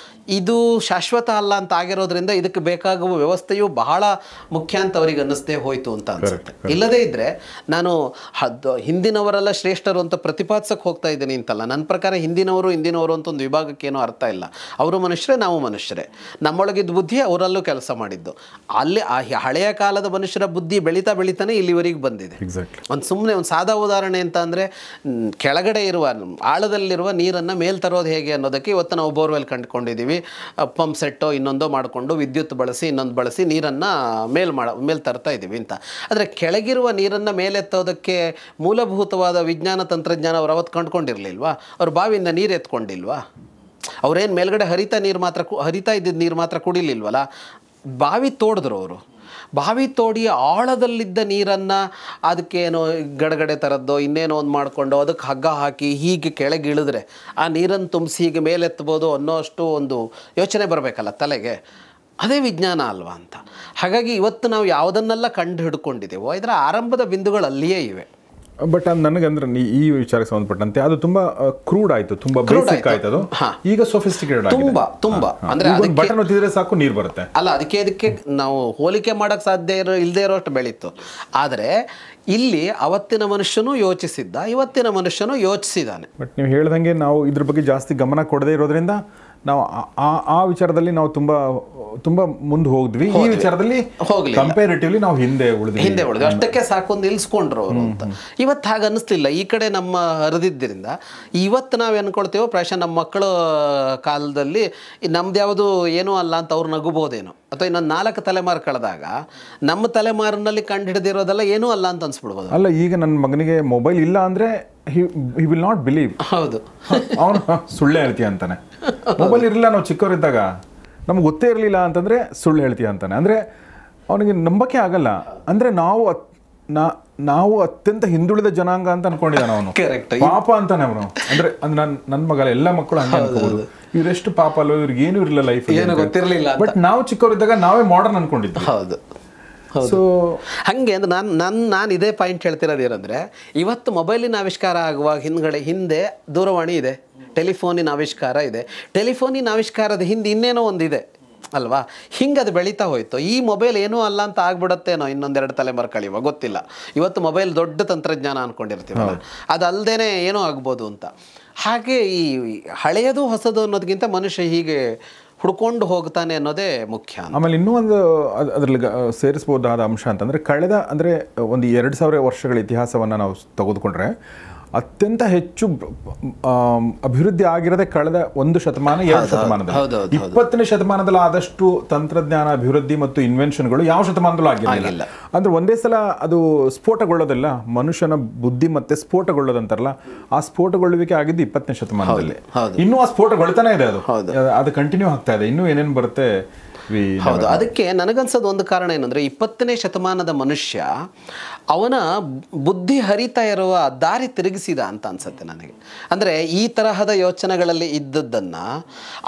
ಇದು ಶಾಶ್ವತ ಅಲ್ಲ ಅಂತ ಆಗಿರೋದ್ರಿಂದ ಇದಕ್ಕೆ ಬೇಕಾಗುವ ವ್ಯವಸ್ಥೆಯು ಬಹಳ ಮುಖ್ಯ ಅಂತ ಅವ್ರಿಗೆ ಅನ್ನಿಸ್ತೇ ಹೋಯಿತು ಅಂತ ಅನಿಸುತ್ತೆ. ಇಲ್ಲದೇ ಇದ್ದರೆ ನಾನು ಹಿಂದಿನವರೆಲ್ಲ ಶ್ರೇಷ್ಠರು ಅಂತ ಪ್ರತಿಪಾದಿಸಕ್ಕೆ ಹೋಗ್ತಾ ಇದ್ದೀನಿ ಅಂತಲ್ಲ. ನನ್ನ ಪ್ರಕಾರ ಹಿಂದಿನವರು ಅಂತ ಒಂದು ವಿಭಾಗಕ್ಕೇನೋ ಅರ್ಥ ಇಲ್ಲ. ಅವರು ಮನುಷ್ಯರೇ, ನಾವು ಮನುಷ್ಯರೇ. ನಮ್ಮೊಳಗಿದ್ದ ಬುದ್ಧಿ ಅವರಲ್ಲೂ ಕೆಲಸ ಮಾಡಿದ್ದು. ಅಲ್ಲಿ ಆ ಹಳೆಯ ಕಾಲದ ಮನುಷ್ಯರ ಬುದ್ಧಿ ಬೆಳೀತಾನೆ ಇಲ್ಲಿವರೆಗೆ ಬಂದಿದೆ. ಸುಮ್ಮನೆ ಒಂದು ಸಾದಾ ಉದಾಹರಣೆ ಅಂತ ಅಂದರೆ, ಕೆಳಗಡೆ ಇರುವ ಆಳದಲ್ಲಿರುವ ನೀರನ್ನು ಮೇಲ್ ತರೋದು ಹೇಗೆ ಅನ್ನೋದಕ್ಕೆ ಇವತ್ತು ನಾವು ಬೋರ್ವೆಲ್ ಕಂಡುಕೊಂಡಿದ್ದೀವಿ. ಪಂಪ್ ಸೆಟ್ಟೋ ಇನ್ನೊಂದೋ ಮಾಡಿಕೊಂಡು ವಿದ್ಯುತ್ ಬಳಸಿ ಇನ್ನೊಂದು ಬಳಸಿ ನೀರನ್ನು ಮೇಲ್ ತರ್ತಾ ಇದ್ದೀವಿ ಅಂತ. ಆದರೆ ಕೆಳಗಿರುವ ನೀರನ್ನು ಮೇಲೆತ್ತೋದಕ್ಕೆ ಮೂಲಭೂತವಾದ ವಿಜ್ಞಾನ ತಂತ್ರಜ್ಞಾನ ಅವ್ರು ಅವತ್ತು ಕಂಡುಕೊಂಡಿರಲಿಲ್ವಾ? ಅವ್ರು ಬಾವಿಯಿಂದ ನೀರು ಎತ್ಕೊಂಡಿಲ್ವಾ? ಅವ್ರೇನು ಮೇಲ್ಗಡೆ ಹರಿತಾ ಇದ್ದಿದ್ದ ನೀರು ಮಾತ್ರ ಕುಡಿಲಿಲ್ವಲ್ಲ. ಬಾವಿ ತೋಡಿದ್ರು ಅವರು. ಬಾವಿ ತೋಡಿ ಆಳದಲ್ಲಿದ್ದ ನೀರನ್ನು ಅದಕ್ಕೇನೋ ಗಡಗಡೆ ಥರದ್ದೋ ಇನ್ನೇನೋ ಒಂದು ಮಾಡಿಕೊಂಡು ಅದಕ್ಕೆ ಹಗ್ಗ ಹಾಕಿ ಹೀಗೆ ಕೆಳಗೆ ಇಳಿದ್ರೆ ಆ ನೀರನ್ನು ತುಂಬಿಸಿ ಹೀಗೆ ಮೇಲೆತ್ತಬೋದು ಅನ್ನೋ ಅಷ್ಟು ಒಂದು ಯೋಚನೆ ಬರಬೇಕಲ್ಲ ತಲೆಗೆ. ಅದೇ ವಿಜ್ಞಾನ ಅಲ್ವಾ ಅಂತ. ಹಾಗಾಗಿ ಇವತ್ತು ನಾವು ಯಾವುದನ್ನೆಲ್ಲ ಕಂಡು ಹಿಡ್ಕೊಂಡಿದ್ದೇವೋ ಇದರ ಆರಂಭದ ಬಿಂದುಗಳು ಅಲ್ಲಿಯೇ ಇವೆ. ಬಟ್ ನನಗಂದ್ರೆ ಈ ವಿಚಾರಕ್ಕೆ ಸಂಬಂಧಪಟ್ಟಂತೆ ಅದು ತುಂಬಾ ಕ್ರೂಡ್ ಆಯ್ತು, ತುಂಬಾ ಬೇಸಿಕ್ ಆಯ್ತು. ಅದು ಈಗ ಸೊಫಿಸ್ಟಿಕೇಟೆಡ್ ಆಗಿದೆ. ತುಂಬಾ ಅಂದ್ರೆ ಬಟನ್ ಒತ್ತಿದ್ರೆ ಸಾಕು ನೀರು ಬರುತ್ತೆ ಅಲ್ಲ. ಅದಕ್ಕೆ ನಾವು ಹೋಲಿಕೆ ಮಾಡಕ್ ಸಾಧ್ಯ ಇಲ್ಲದೆ ಇರೋಷ್ಟು ಬೆಳೀತು. ಆದರೆ ಇಲ್ಲಿ ಅವತ್ತಿನ ಮನುಷ್ಯನೂ ಯೋಚಿಸಿದ್ದ, ಇವತ್ತಿನ ಮನುಷ್ಯನೂ ಯೋಚಿಸಿದ್ದಾನೆ. ಬಟ್ ನೀವು ಹೇಳ್ದಂಗೆ ನಾವು ಇದ್ರ ಬಗ್ಗೆ ಜಾಸ್ತಿ ಗಮನ ಕೊಡದೇ ಇರೋದ್ರಿಂದ ನಾವು ಆ ವಿಚಾರದಲ್ಲಿ ನಾವು ತುಂಬಾ ಮುಂದೆ ಹೋಗಿದ್ವಿ. ಈ ವಿಚಾರದಲ್ಲಿ ಕಂಪೇರಿಟಿವ್ಲಿ ನಾವು ಹಿಂದೆ ಉಳಿದ್ವಿ. ಅಷ್ಟಕ್ಕೆ ಸಾಕು ನಿಲ್ಸ್ಕೊಂಡ್ರು ಅವರು ಅಂತ. ಇವತ್ತು ಹಾಗೆ ಅನ್ನಿಸ್ಲಿಲ್ಲ. ಈ ಕಡೆ ನಮ್ಮ ಹರಿದಿದ್ದರಿಂದ ಇವತ್ತು ನಾವು ಅನ್ಕೊಳ್ತೇವೋ ಪ್ರಾಯಶಃ ನಮ್ಮ ಮಕ್ಕಳ ಕಾಲದಲ್ಲಿ ನಮ್ದು ಯಾವುದು ಏನೂ ಅಲ್ಲ ಅಂತ ಅವ್ರು ನಗುಬೋದೇನೋ, ಅಥವಾ ಇನ್ನೊಂದು 4 ತಲೆಮಾರು ಕಳೆದಾಗ ನಮ್ಮ ತಲೆಮಾರಿನಲ್ಲಿ ಕಂಡು ಹಿಡಿದಿರೋದೆಲ್ಲ ಏನೂ ಅಲ್ಲ ಅಂತ ಅನ್ಸ್ಬಿಡ್ಬೋದು. ಅಲ್ಲ, ಈಗ ನನ್ನ ಮಗನಿಗೆ ಮೊಬೈಲ್ ಇಲ್ಲ ಅಂದ್ರೆ he will not believe. ಹೌದು, ಅವನು ಸುಳ್ಳು ಹೇಳ್ತೀಯ ಅಂತಾನೆ. ಮೊಬೈಲ್ ಇರಲಿಲ್ಲ ನಾವು ಚಿಕ್ಕವರಿದ್ದಾಗ, ನಮ್ಗೆ ಗೊತ್ತೇ ಇರಲಿಲ್ಲ ಅಂತಂದ್ರೆ ಸುಳ್ಳು ಹೇಳ್ತೀಯ ಅಂತಾನೆ. ಅಂದ್ರೆ ಅವನಿಗೆ ನಂಬಕ್ಕೆ ಆಗಲ್ಲ. ಅಂದ್ರೆ ನಾವು ಅತ್ಯಂತ ಹಿಂದುಳಿದ ಜನಾಂಗ ಅಂತ ಅನ್ಕೊಂಡಿದ್ದಾನೆ ಅವನು. ಪಾಪ ಅಂತಾನೆ ಅವನು. ಅಂದ್ರೆ ನನ್ನ ಮಗ ಎಲ್ಲ ಮಕ್ಕಳು ಹಂಗೆ ಅನ್ಕೋಬಹುದು, ಇವರೆಷ್ಟು ಪಾಪ ಅಲ್ವ, ಇವ್ರಿಗೆ ಏನು ಇರಲಿಲ್ಲ ಲೈಫ್, ಗೊತ್ತಿರಲಿಲ್ಲ. ಬಟ್ ನಾವು ಚಿಕ್ಕವರಿದ್ದಾಗ ನಾವೇ ಮಾಡರ್ನ್ ಅನ್ಕೊಂಡಿದ್ವಿ. ಹೌದು. ಸೊ ಹಾಗೆ ಅಂದ್ರೆ ನಾನು ಇದೇ ಪಾಯಿಂಟ್ ಹೇಳ್ತಿರೋದು ಏನಂದರೆ, ಇವತ್ತು ಮೊಬೈಲಿನ ಆವಿಷ್ಕಾರ ಆಗುವಾಗ ಹಿಂದೆ ದೂರವಾಣಿ ಇದೆ, ಟೆಲಿಫೋನಿನ ಆವಿಷ್ಕಾರ ಇದೆ. ಟೆಲಿಫೋನಿನ ಆವಿಷ್ಕಾರದ ಹಿಂದೆ ಇನ್ನೇನೋ ಒಂದಿದೆ ಅಲ್ವಾ? ಹಿಂಗೆ ಅದು ಬೆಳೀತಾ ಹೋಯ್ತು. ಈ ಮೊಬೈಲ್ ಏನೂ ಅಲ್ಲ ಅಂತ ಆಗ್ಬಿಡತ್ತೇನೋ ಇನ್ನೊಂದೆರಡು ತಲೆಮಾರು ಕಳೆಯುವ ಗೊತ್ತಿಲ್ಲ. ಇವತ್ತು ಮೊಬೈಲ್ ದೊಡ್ಡ ತಂತ್ರಜ್ಞಾನ ಅಂದ್ಕೊಂಡಿರ್ತೀವಲ್ಲ, ಅದಲ್ಲದೇ ಏನೋ ಆಗ್ಬೋದು ಅಂತ. ಹಾಗೆ ಈ ಹಳೆಯದು ಹೊಸದು ಅನ್ನೋದಕ್ಕಿಂತ ಮನುಷ್ಯ ಹೀಗೆ ಹುಡ್ಕೊಂಡು ಹೋಗ್ತಾನೆ ಅನ್ನೋದೇ ಮುಖ್ಯ. ಆಮೇಲೆ ಇನ್ನೂ ಒಂದು ಅದರಲ್ಲಿ ಸೇರಿಸ್ಬೋದಾದ ಅಂಶ ಅಂತಂದರೆ, ಅಂದರೆ ಒಂದು 2000 ವರ್ಷಗಳ ಇತಿಹಾಸವನ್ನು ನಾವು ತೆಗೆದುಕೊಂಡ್ರೆ ಅತ್ಯಂತ ಹೆಚ್ಚು ಅಭಿವೃದ್ಧಿ ಆಗಿರೋದೇ ಕಳೆದ 1 ಶತಮಾನ 2 ಶತಮಾನದಲ್ಲಿ. 20ನೇ ಶತಮಾನದಲ್ಲಿ ಆದಷ್ಟು ತಂತ್ರಜ್ಞಾನ ಅಭಿವೃದ್ಧಿ ಮತ್ತು ಇನ್ವೆನ್ಷನ್ಗಳು ಯಾವ ಶತಮಾನದಲ್ಲೂ ಆಗಿರಲಿಲ್ಲ. ಅಂದ್ರೆ ಒಂದೇ ಸಲ ಅದು ಸ್ಫೋಟಗೊಳ್ಳೋದಿಲ್ಲ, ಮನುಷ್ಯನ ಬುದ್ಧಿ ಮತ್ತೆ ಸ್ಫೋಟಗೊಳ್ಳೋದಂತಾರಲ್ಲ, ಆ ಸ್ಫೋಟಗೊಳ್ಳುವಿಕೆ ಆಗಿದ್ದು 20ನೇ ಶತಮಾನದಲ್ಲಿ. ಇನ್ನೂ ಆ ಸ್ಫೋಟಗೊಳ್ತಾನೆ ಇದೆ, ಅದು ಕಂಟಿನ್ಯೂ ಆಗ್ತಾ ಇದೆ. ಇನ್ನೂ ಏನೇನು ಬರುತ್ತೆ. ಹೌದು, ಅದಕ್ಕೆ ನನಗನ್ಸೋದು ಒಂದು ಕಾರಣ ಏನಂದರೆ, 20ನೇ ಶತಮಾನದ ಮನುಷ್ಯ ಅವನ ಬುದ್ಧಿ ಹರಿತಾ ಇರುವ ದಾರಿ ತಿರುಗಿಸಿದ ಅಂತ ಅನ್ಸುತ್ತೆ ನನಗೆ. ಅಂದರೆ ಈ ತರಹದ ಯೋಚನೆಗಳಲ್ಲಿ ಇದ್ದದ್ದನ್ನು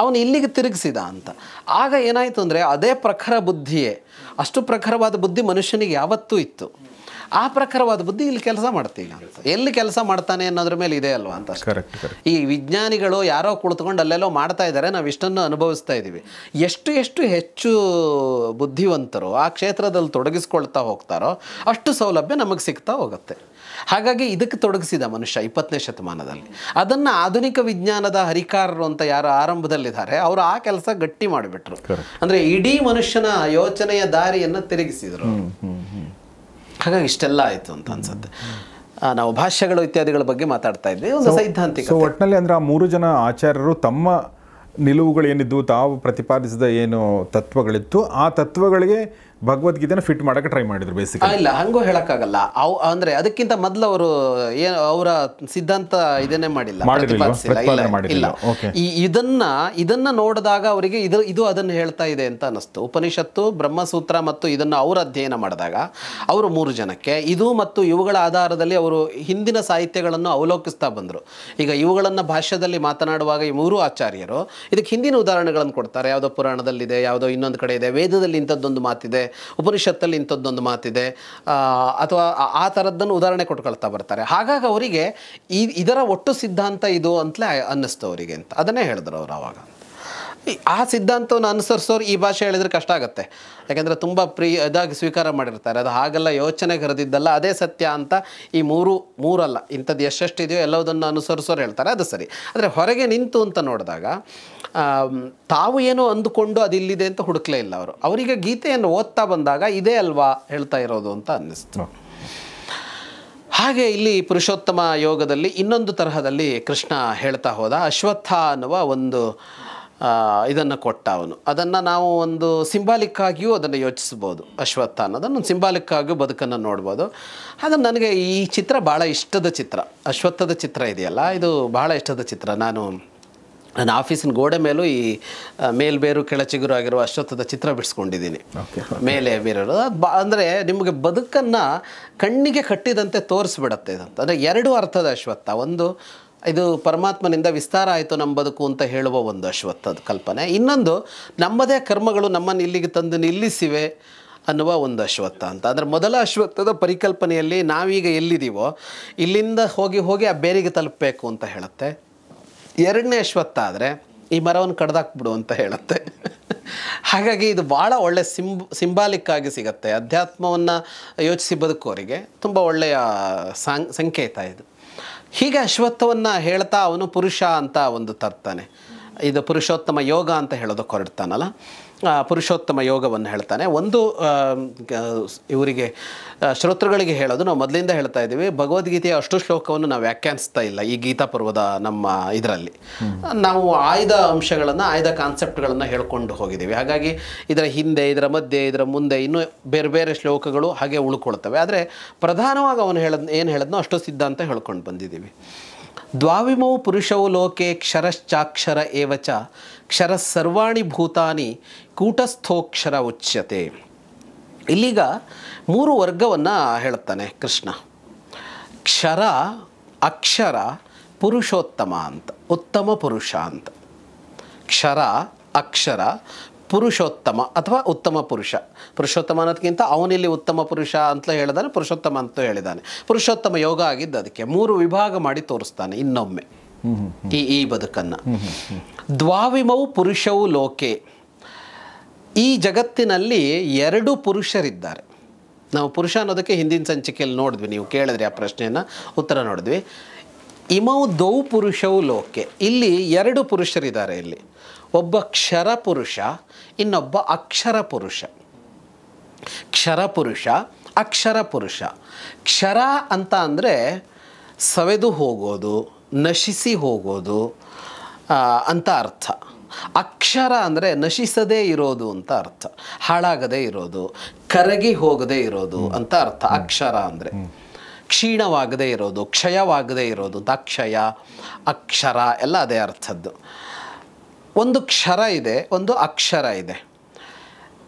ಅವನು ಇಲ್ಲಿಗೆ ತಿರುಗಿಸಿದ ಅಂತ. ಆಗ ಏನಾಯಿತು ಅಂದರೆ, ಅದೇ ಪ್ರಖರ ಬುದ್ಧಿಯೇ, ಅಷ್ಟು ಪ್ರಖರವಾದ ಬುದ್ಧಿ ಮನುಷ್ಯನಿಗೆ ಯಾವತ್ತೂ ಇತ್ತು. ಆ ಪ್ರಖರವಾದ ಬುದ್ಧಿ ಇಲ್ಲಿ ಕೆಲಸ ಮಾಡ್ತೀಗ ಅಂತ. ಎಲ್ಲಿ ಕೆಲಸ ಮಾಡ್ತಾನೆ ಅನ್ನೋದ್ರ ಮೇಲೆ ಇದೆ ಅಲ್ವಾ ಅಂತ. ಈ ವಿಜ್ಞಾನಿಗಳು ಯಾರೋ ಕುಳಿತುಕೊಂಡು ಅಲ್ಲೆಲ್ಲೋ ಮಾಡ್ತಾ ಇದ್ದಾರೆ, ನಾವು ಇಷ್ಟನ್ನು ಅನುಭವಿಸ್ತಾ ಇದ್ದೀವಿ. ಎಷ್ಟು ಹೆಚ್ಚು ಬುದ್ಧಿವಂತರು ಆ ಕ್ಷೇತ್ರದಲ್ಲಿ ತೊಡಗಿಸ್ಕೊಳ್ತಾ ಹೋಗ್ತಾರೋ ಅಷ್ಟು ಸೌಲಭ್ಯ ನಮಗೆ ಸಿಗ್ತಾ ಹೋಗುತ್ತೆ. ಹಾಗಾಗಿ ಇದಕ್ಕೆ ತೊಡಗಿಸಿದ ಮನುಷ್ಯ 20ನೇ ಶತಮಾನದಲ್ಲಿ. ಅದನ್ನು ಆಧುನಿಕ ವಿಜ್ಞಾನದ ಹರಿಕಾರರು ಅಂತ ಯಾರು ಆರಂಭದಲ್ಲಿದ್ದಾರೆ ಅವರು ಆ ಕೆಲಸ ಗಟ್ಟಿ ಮಾಡಿಬಿಟ್ರು. ಅಂದರೆ ಇಡೀ ಮನುಷ್ಯನ ಯೋಚನೆಯ ದಾರಿಯನ್ನು ತಿರುಗಿಸಿದರು. ಹಾಗಾಗಿ ಇಷ್ಟೆಲ್ಲ ಆಯಿತು ಅಂತ ಅನ್ಸುತ್ತೆ. ನಾವು ಭಾಷ್ಯಗಳು ಇತ್ಯಾದಿಗಳ ಬಗ್ಗೆ ಮಾತಾಡ್ತಾ ಇದ್ವಿ, ಒಂದು ಸೈದ್ಧಾಂತಿಕ. ಸೊ ಒಟ್ಟಿನಲ್ಲಿ ಅಂದರೆ ಆ 3 ಜನ ಆಚಾರ್ಯರು ತಮ್ಮ ನಿಲುವುಗಳೇನಿದ್ದು, ತಾವು ಪ್ರತಿಪಾದಿಸಿದ ಏನು ತತ್ವಗಳಿತ್ತು ಆ ತತ್ವಗಳಿಗೆ ಭಗವದ್ಗೀತೆನ ಫಿಟ್ ಮಾಡೋಕ್ಕೆ ಟ್ರೈ ಮಾಡಿದ್ರು ಬೇಸಿಕಲಿ. ಇಲ್ಲ, ಹಂಗೂ ಹೇಳೋಕ್ಕಾಗಲ್ಲ. ಅಂದರೆ ಅದಕ್ಕಿಂತ ಮೊದಲು ಅವರು ಏನು ಅವರ ಸಿದ್ಧಾಂತ ಇದನ್ನೇ ಮಾಡಿಲ್ಲ, ಇಲ್ಲ. ಇದನ್ನ ನೋಡಿದಾಗ ಅವರಿಗೆ ಇದು ಅದನ್ನು ಹೇಳ್ತಾ ಇದೆ ಅಂತ ಅನ್ನಿಸ್ತು. ಉಪನಿಷತ್ತು, ಬ್ರಹ್ಮಸೂತ್ರ ಮತ್ತು ಇದನ್ನು ಅವರು ಅಧ್ಯಯನ ಮಾಡಿದಾಗ ಅವರು 3 ಜನಕ್ಕೆ ಇದು ಮತ್ತು ಇವುಗಳ ಆಧಾರದಲ್ಲಿ ಅವರು ಹಿಂದಿನ ಸಾಹಿತ್ಯಗಳನ್ನು ಅವಲೋಕಿಸ್ತಾ ಬಂದರು. ಈಗ ಇವುಗಳನ್ನು ಭಾಷ್ಯದಲ್ಲಿ ಮಾತನಾಡುವಾಗ ಈ 3 ಆಚಾರ್ಯರು ಇದಕ್ಕೆ ಹಿಂದಿನ ಉದಾಹರಣೆಗಳನ್ನು ಕೊಡ್ತಾರೆ. ಯಾವುದೋ ಪುರಾಣದಲ್ಲಿದೆ, ಯಾವುದೋ ಇನ್ನೊಂದು ಕಡೆ ಇದೆ, ವೇದದಲ್ಲಿ ಇಂಥದ್ದೊಂದು ಮಾತಿದೆ, ಉಪನಿಷತ್ತಲ್ಲಿ ಇಂಥದ್ದೊಂದು ಮಾತಿದೆ, ಅಥವಾ ಆ ಥರದ್ದನ್ನು ಉದಾಹರಣೆ ಕೊಟ್ಕೊಳ್ತಾ ಬರ್ತಾರೆ. ಹಾಗಾಗಿ ಅವರಿಗೆ ಇದರ ಒಟ್ಟು ಸಿದ್ಧಾಂತ ಇದು ಅಂತಲೇ ಅನ್ನಿಸ್ತು ಅವರಿಗೆ ಅಂತ ಅದನ್ನೇ ಹೇಳಿದ್ರು ಅವರು. ಆವಾಗ ಆ ಸಿದ್ಧಾಂತವನ್ನು ಅನುಸರಿಸೋರು ಈ ಭಾಷೆ ಹೇಳಿದ್ರೆ ಕಷ್ಟ ಆಗುತ್ತೆ, ಯಾಕೆಂದರೆ ತುಂಬ ಇದಾಗಿ ಸ್ವೀಕಾರ ಮಾಡಿರ್ತಾರೆ. ಅದು ಹಾಗೆಲ್ಲ ಯೋಚನೆಗೆ ಹರಿದಿದ್ದಲ್ಲ, ಅದೇ ಸತ್ಯ ಅಂತ ಈ ಮೂರಲ್ಲ, ಇಂಥದ್ದು ಎಷ್ಟೆಷ್ಟಿದೆಯೋ ಎಲ್ಲದನ್ನು ಅನುಸರಿಸೋರು ಹೇಳ್ತಾರೆ, ಅದು ಸರಿ. ಆದರೆ ಹೊರಗೆ ನಿಂತು ಅಂತ ನೋಡಿದಾಗ ತಾವು ಏನೋ ಅಂದುಕೊಂಡು ಅದಿಲ್ಲಿದೆ ಅಂತ ಹುಡುಕ್ಲೇ ಇಲ್ಲ ಅವರು. ಅವರಿಗೆ ಗೀತೆಯನ್ನು ಓದ್ತಾ ಬಂದಾಗ ಇದೇ ಅಲ್ವಾ ಹೇಳ್ತಾ ಇರೋದು ಅಂತ ಅನ್ನಿಸ್ತು. ಹಾಗೆ ಇಲ್ಲಿ ಪುರುಷೋತ್ತಮ ಯೋಗದಲ್ಲಿ ಇನ್ನೊಂದು ತರಹದಲ್ಲಿ ಕೃಷ್ಣ ಹೇಳ್ತಾ ಹೋದ. ಅಶ್ವತ್ಥ ಅನ್ನುವ ಒಂದು ಇದನ್ನು ಕೊಟ್ಟ ಅವನು. ಅದನ್ನು ನಾವು ಒಂದು ಸಿಂಬಾಲಿಕ್ಕಾಗಿಯೂ ಅದನ್ನು ಯೋಚಿಸ್ಬೋದು. ಅಶ್ವತ್ಥ ಅನ್ನೋದನ್ನು ಒಂದು ಸಿಂಬಾಲಿಕ್ಕಾಗಿಯೂ ಬದುಕನ್ನು ನೋಡ್ಬೋದು. ಹಾಗಾಗಿ ನನಗೆ ಈ ಚಿತ್ರ ಭಾಳ ಇಷ್ಟದ ಚಿತ್ರ. ಅಶ್ವತ್ಥದ ಚಿತ್ರ ಇದೆಯಲ್ಲ, ಇದು ಭಾಳ ಇಷ್ಟದ ಚಿತ್ರ. ನನ್ನ ಆಫೀಸಿನ ಗೋಡೆ ಮೇಲೂ ಈ ಮೇಲ್ಬೇರು ಕೆಳಚಿಗುರು ಆಗಿರುವ ಅಶ್ವತ್ಥದ ಚಿತ್ರ ಬಿಡಿಸ್ಕೊಂಡಿದ್ದೀನಿ. ಮೇಲೆ ಬೇರೆಯವರು ಅಂದರೆ ನಿಮಗೆ ಬದುಕನ್ನು ಕಣ್ಣಿಗೆ ಕಟ್ಟಿದಂತೆ ತೋರಿಸ್ಬಿಡತ್ತೆ ಇದಂತ. ಅಂದರೆ 2 ಅರ್ಥದ ಅಶ್ವತ್ಥ. ಒಂದು, ಇದು ಪರಮಾತ್ಮನಿಂದ ವಿಸ್ತಾರ ಆಯಿತು ನಮ್ಮ ಬದುಕು ಅಂತ ಹೇಳುವ ಒಂದು ಅಶ್ವತ್ಥದ ಕಲ್ಪನೆ. ಇನ್ನೊಂದು, ನಮ್ಮದೇ ಕರ್ಮಗಳು ನಮ್ಮನ್ನು ಇಲ್ಲಿಗೆ ತಂದು ನಿಲ್ಲಿಸಿವೆ ಅನ್ನುವ ಒಂದು ಅಶ್ವತ್ಥ ಅಂತ. ಅಂದರೆ ಮೊದಲ ಅಶ್ವತ್ಥದ ಪರಿಕಲ್ಪನೆಯಲ್ಲಿ ನಾವೀಗ ಎಲ್ಲಿದ್ದೀವೋ ಇಲ್ಲಿಂದ ಹೋಗಿ ಆ ಬೇರಿಗೆ ತಲುಪಬೇಕು ಅಂತ ಹೇಳುತ್ತೆ. 2ನೇ ಅಶ್ವತ್ಥ ಆದರೆ ಈ ಮರವನ್ನು ಕಡ್ದಾಕ್ಬಿಡು ಅಂತ ಹೇಳುತ್ತೆ. ಹಾಗಾಗಿ ಇದು ಭಾಳ ಒಳ್ಳೆ ಸಿಂಬಾಲಿಕ್ಕಾಗಿ ಸಿಗುತ್ತೆ. ಅಧ್ಯಾತ್ಮವನ್ನು ಯೋಚಿಸಿ ಬದುಕೋರಿಗೆ ತುಂಬ ಒಳ್ಳೆಯ ಸಂಕೇತ ಇದು. ಹೀಗೆ ಅಶ್ವತ್ಥವನ್ನು ಹೇಳ್ತಾ ಅವನು ಪುರುಷ ಅಂತ ಒಂದು ತರ್ತಾನೆ. ಇದು ಪುರುಷೋತ್ತಮ ಯೋಗ ಅಂತ ಹೇಳೋದಕ್ಕೆ ಹೊರಡ್ತಾನಲ್ಲ, ಪುರುಷೋತ್ತಮ ಯೋಗವನ್ನು ಹೇಳ್ತಾನೆ. ಒಂದು ಇವರಿಗೆ ಶ್ರೋತೃಗಳಿಗೆ ಹೇಳೋದು, ನಾವು ಮೊದಲಿಂದ ಹೇಳ್ತಾ ಇದ್ದೀವಿ, ಭಗವದ್ಗೀತೆಯ ಅಷ್ಟು ಶ್ಲೋಕವನ್ನು ನಾವು ವ್ಯಾಖ್ಯಾನಿಸ್ತಾ ಇಲ್ಲ ಈ ಗೀತಾ ಪರ್ವದ ನಮ್ಮ ಇದರಲ್ಲಿ. ನಾವು ಆಯ್ದ ಅಂಶಗಳನ್ನು, ಆಯ್ದ ಕಾನ್ಸೆಪ್ಟ್ಗಳನ್ನು ಹೇಳ್ಕೊಂಡು ಹೋಗಿದ್ದೀವಿ. ಹಾಗಾಗಿ ಇದರ ಹಿಂದೆ, ಇದರ ಮಧ್ಯೆ, ಇದರ ಮುಂದೆ ಇನ್ನೂ ಬೇರೆ ಬೇರೆ ಶ್ಲೋಕಗಳು ಹಾಗೆ ಉಳ್ಕೊಳ್ತವೆ. ಆದರೆ ಪ್ರಧಾನವಾಗಿ ಅವನು ಏನು ಹೇಳಿದ್ನೋ ಅಷ್ಟು ಸಿದ್ಧಾಂತ ಹೇಳ್ಕೊಂಡು ಬಂದಿದ್ದೀವಿ. ದ್ವಾವಿಮೌ ಪುರುಷೌ ಲೋಕೆ ಕ್ಷರಶ್ಚಾಕ್ಷರ ಏವಚ ಕ್ಷರ ಸರ್ವಾಣಿ ಭೂತಾನಿ ಕೂಟಸ್ಥೋಕ್ಷರ ಉಚ್ಯತೆ. ಇಲ್ಲಿಗ 3 ವರ್ಗವನ್ನು ಹೇಳುತ್ತಾನೆ ಕೃಷ್ಣ. ಕ್ಷರ, ಅಕ್ಷರ, ಪುರುಷೋತ್ತಮ ಅಂತ, ಉತ್ತಮ ಪುರುಷ ಅಂತ. ಕ್ಷರ, ಅಕ್ಷರ, ಪುರುಷೋತ್ತಮ ಅಥವಾ ಉತ್ತಮ ಪುರುಷ. ಪುರುಷೋತ್ತಮ ಅನ್ನೋದಕ್ಕಿಂತ ಅವನಿಲ್ಲಿ ಉತ್ತಮ ಪುರುಷ ಅಂತ ಹೇಳಿದಾನೆ, ಪುರುಷೋತ್ತಮ ಅಂತ ಹೇಳಿದ್ದಾನೆ. ಪುರುಷೋತ್ತಮ ಯೋಗ ಆಗಿದ್ದು ಅದಕ್ಕೆ 3 ವಿಭಾಗ ಮಾಡಿ ತೋರಿಸ್ತಾನೆ ಇನ್ನೊಮ್ಮೆ ಈ ಬದುಕನ್ನು. ದ್ವಾವಿಮೌ ಪುರುಷೌ ಲೋಕೆ. ಈ ಜಗತ್ತಿನಲ್ಲಿ 2 ಪುರುಷರಿದ್ದಾರೆ. ನಾವು ಪುರುಷ ಅನ್ನೋದಕ್ಕೆ ಹಿಂದಿನ ಸಂಚಿಕೆಯಲ್ಲಿ ನೋಡಿದ್ವಿ, ನೀವು ಕೇಳಿದ್ರಿ ಆ ಪ್ರಶ್ನೆಯನ್ನು, ಉತ್ತರ ನೋಡಿದ್ವಿ. ಇಮೌ ದೌ ಪುರುಷೌ ಲೋಕೆ. ಇಲ್ಲಿ 2 ಪುರುಷರಿದ್ದಾರೆ. ಇಲ್ಲಿ ಒಬ್ಬ ಕ್ಷರ ಪುರುಷ, ಇನ್ನೊಬ್ಬ ಅಕ್ಷರ ಪುರುಷ. ಕ್ಷರ ಪುರುಷ, ಅಕ್ಷರ ಪುರುಷ. ಕ್ಷರ ಅಂತ ಅಂದರೆ ಸವೆದು ಹೋಗೋದು, ನಶಿಸಿ ಹೋಗೋದು ಅಂತ ಅರ್ಥ. ಅಕ್ಷರ ಅಂದರೆ ನಶಿಸದೇ ಇರೋದು ಅಂತ ಅರ್ಥ, ಹಾಳಾಗದೇ ಇರೋದು, ಕರಗಿ ಹೋಗದೇ ಇರೋದು ಅಂತ ಅರ್ಥ. ಅಕ್ಷರ ಅಂದರೆ ಕ್ಷೀಣವಾಗದೇ ಇರೋದು, ಕ್ಷಯವಾಗದೇ ಇರೋದು ಅಂತ. ಅಕ್ಷಯ, ಅಕ್ಷರ ಎಲ್ಲ ಅದೇ ಅರ್ಥದ್ದು. ಒಂದು ಕ್ಷರ ಇದೆ, ಒಂದು ಅಕ್ಷರ ಇದೆ.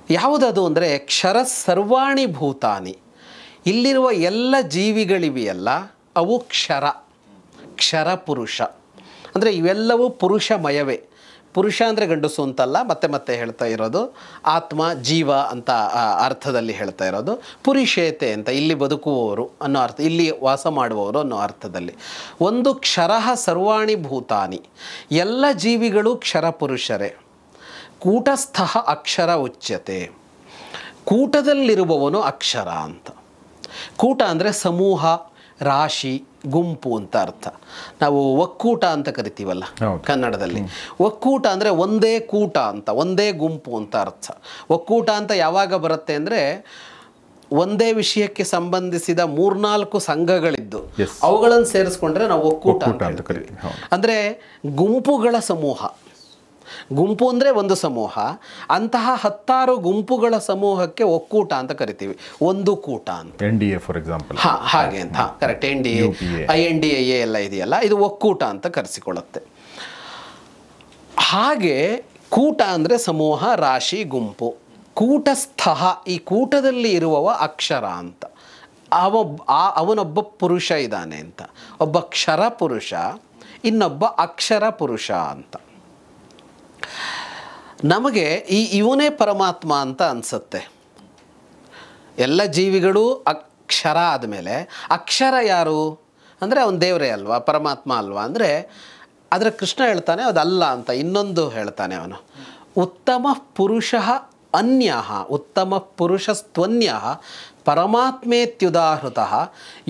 ಯಾವುದದು ಅಂದರೆ ಕ್ಷರ ಸರ್ವಾಣಿ ಭೂತಾನಿ. ಇಲ್ಲಿರುವ ಎಲ್ಲ ಜೀವಿಗಳಿವೆಯಲ್ಲ ಅವು ಕ್ಷರ, ಕ್ಷರ ಪುರುಷ. ಅಂದರೆ ಇವೆಲ್ಲವೂ ಪುರುಷಮಯವೇ. ಪುರುಷ ಅಂದರೆ ಗಂಡಸು ಅಂತಲ್ಲ, ಮತ್ತೆ ಹೇಳ್ತಾ ಇರೋದು ಆತ್ಮ, ಜೀವ ಅಂತ ಅರ್ಥದಲ್ಲಿ ಹೇಳ್ತಾ ಇರೋದು. ಪುರುಷೇತೆ ಅಂತ ಇಲ್ಲಿ ಬದುಕುವವರು ಅನ್ನೋ ಅರ್ಥ, ಇಲ್ಲಿ ವಾಸ ಮಾಡುವವರು ಅನ್ನೋ ಅರ್ಥದಲ್ಲಿ. ಒಂದು ಕ್ಷರಃ ಸರ್ವಾಣಿ ಭೂತಾನಿ, ಎಲ್ಲ ಜೀವಿಗಳು ಕ್ಷರ ಪುರುಷರೇ. ಕೂಟಸ್ಥಃ ಅಕ್ಷರ ಉಚ್ಯತೆ. ಕೂಟದಲ್ಲಿರುವವನು ಅಕ್ಷರ ಅಂತ. ಕೂಟ ಅಂದರೆ ಸಮೂಹ, ರಾಶಿ, ಗುಂಪು ಅಂತ ಅರ್ಥ. ನಾವು ಒಕ್ಕೂಟ ಅಂತ ಕರಿತೀವಲ್ಲ ಕನ್ನಡದಲ್ಲಿ. ಒಕ್ಕೂಟ ಅಂದರೆ ಒಂದೇ ಕೂಟ ಅಂತ, ಒಂದೇ ಗುಂಪು ಅಂತ ಅರ್ಥ. ಒಕ್ಕೂಟ ಅಂತ ಯಾವಾಗ ಬರುತ್ತೆ ಅಂದರೆ ಒಂದೇ ವಿಷಯಕ್ಕೆ ಸಂಬಂಧಿಸಿದ 3-4 ಸಂಘಗಳಿದ್ದು ಅವುಗಳನ್ನು ಸೇರಿಸ್ಕೊಂಡ್ರೆ ನಾವು ಒಕ್ಕೂಟ ಅಂತ ಕರಿತೀವಿ. ಅಂದರೆ ಗುಂಪುಗಳ ಸಮೂಹ. ಗುಂಪು ಅಂದರೆ ಒಂದು ಸಮೂಹ, ಅಂತಹ 10 ಗುಂಪುಗಳ ಸಮೂಹಕ್ಕೆ ಒಕ್ಕೂಟ ಅಂತ ಕರಿತೀವಿ, ಒಂದು ಕೂಟ ಅಂತ. NDA for example. ಹಾಗೆ ಅಂತ ಕರೆಕ್ಟ್. NDA, INDAA ಎಲ್ಲ ಇದೆಯಲ್ಲ, ಇದು ಒಕ್ಕೂಟ ಅಂತ ಕರೆಸಿಕೊಳ್ಳುತ್ತೆ. ಹಾಗೆ ಕೂಟ ಅಂದರೆ ಸಮೂಹ, ರಾಶಿ, ಗುಂಪು. ಕೂಟಸ್ಥ, ಈ ಕೂಟದಲ್ಲಿ ಇರುವವ ಅಕ್ಷರ ಅಂತ. ಅವನೊಬ್ಬ ಪುರುಷ ಇದ್ದಾನೆ ಅಂತ. ಒಬ್ಬ ಕ್ಷರ ಪುರುಷ, ಇನ್ನೊಬ್ಬ ಅಕ್ಷರ ಪುರುಷ ಅಂತ. ನಮಗೆ ಇವನೇ ಪರಮಾತ್ಮ ಅಂತ ಅನಿಸುತ್ತೆ. ಎಲ್ಲ ಜೀವಿಗಳು ಅಕ್ಷರ ಆದಮೇಲೆ ಅಕ್ಷರ ಯಾರು ಅಂದರೆ ಅವನು ದೇವರೇ ಅಲ್ವಾ, ಪರಮಾತ್ಮ ಅಲ್ವಾ ಅಂದರೆ, ಆದರೆ ಕೃಷ್ಣ ಹೇಳ್ತಾನೆ ಅದಲ್ಲ ಅಂತ. ಇನ್ನೊಂದು ಹೇಳ್ತಾನೆ ಅವನು, ಉತ್ತಮ ಪುರುಷ ಅನ್ಯ ಉತ್ತಮ ಪುರುಷಸ್ತ್ವನ್ಯ ಪರಮಾತ್ಮೇತ್ಯುದಾಹೃತ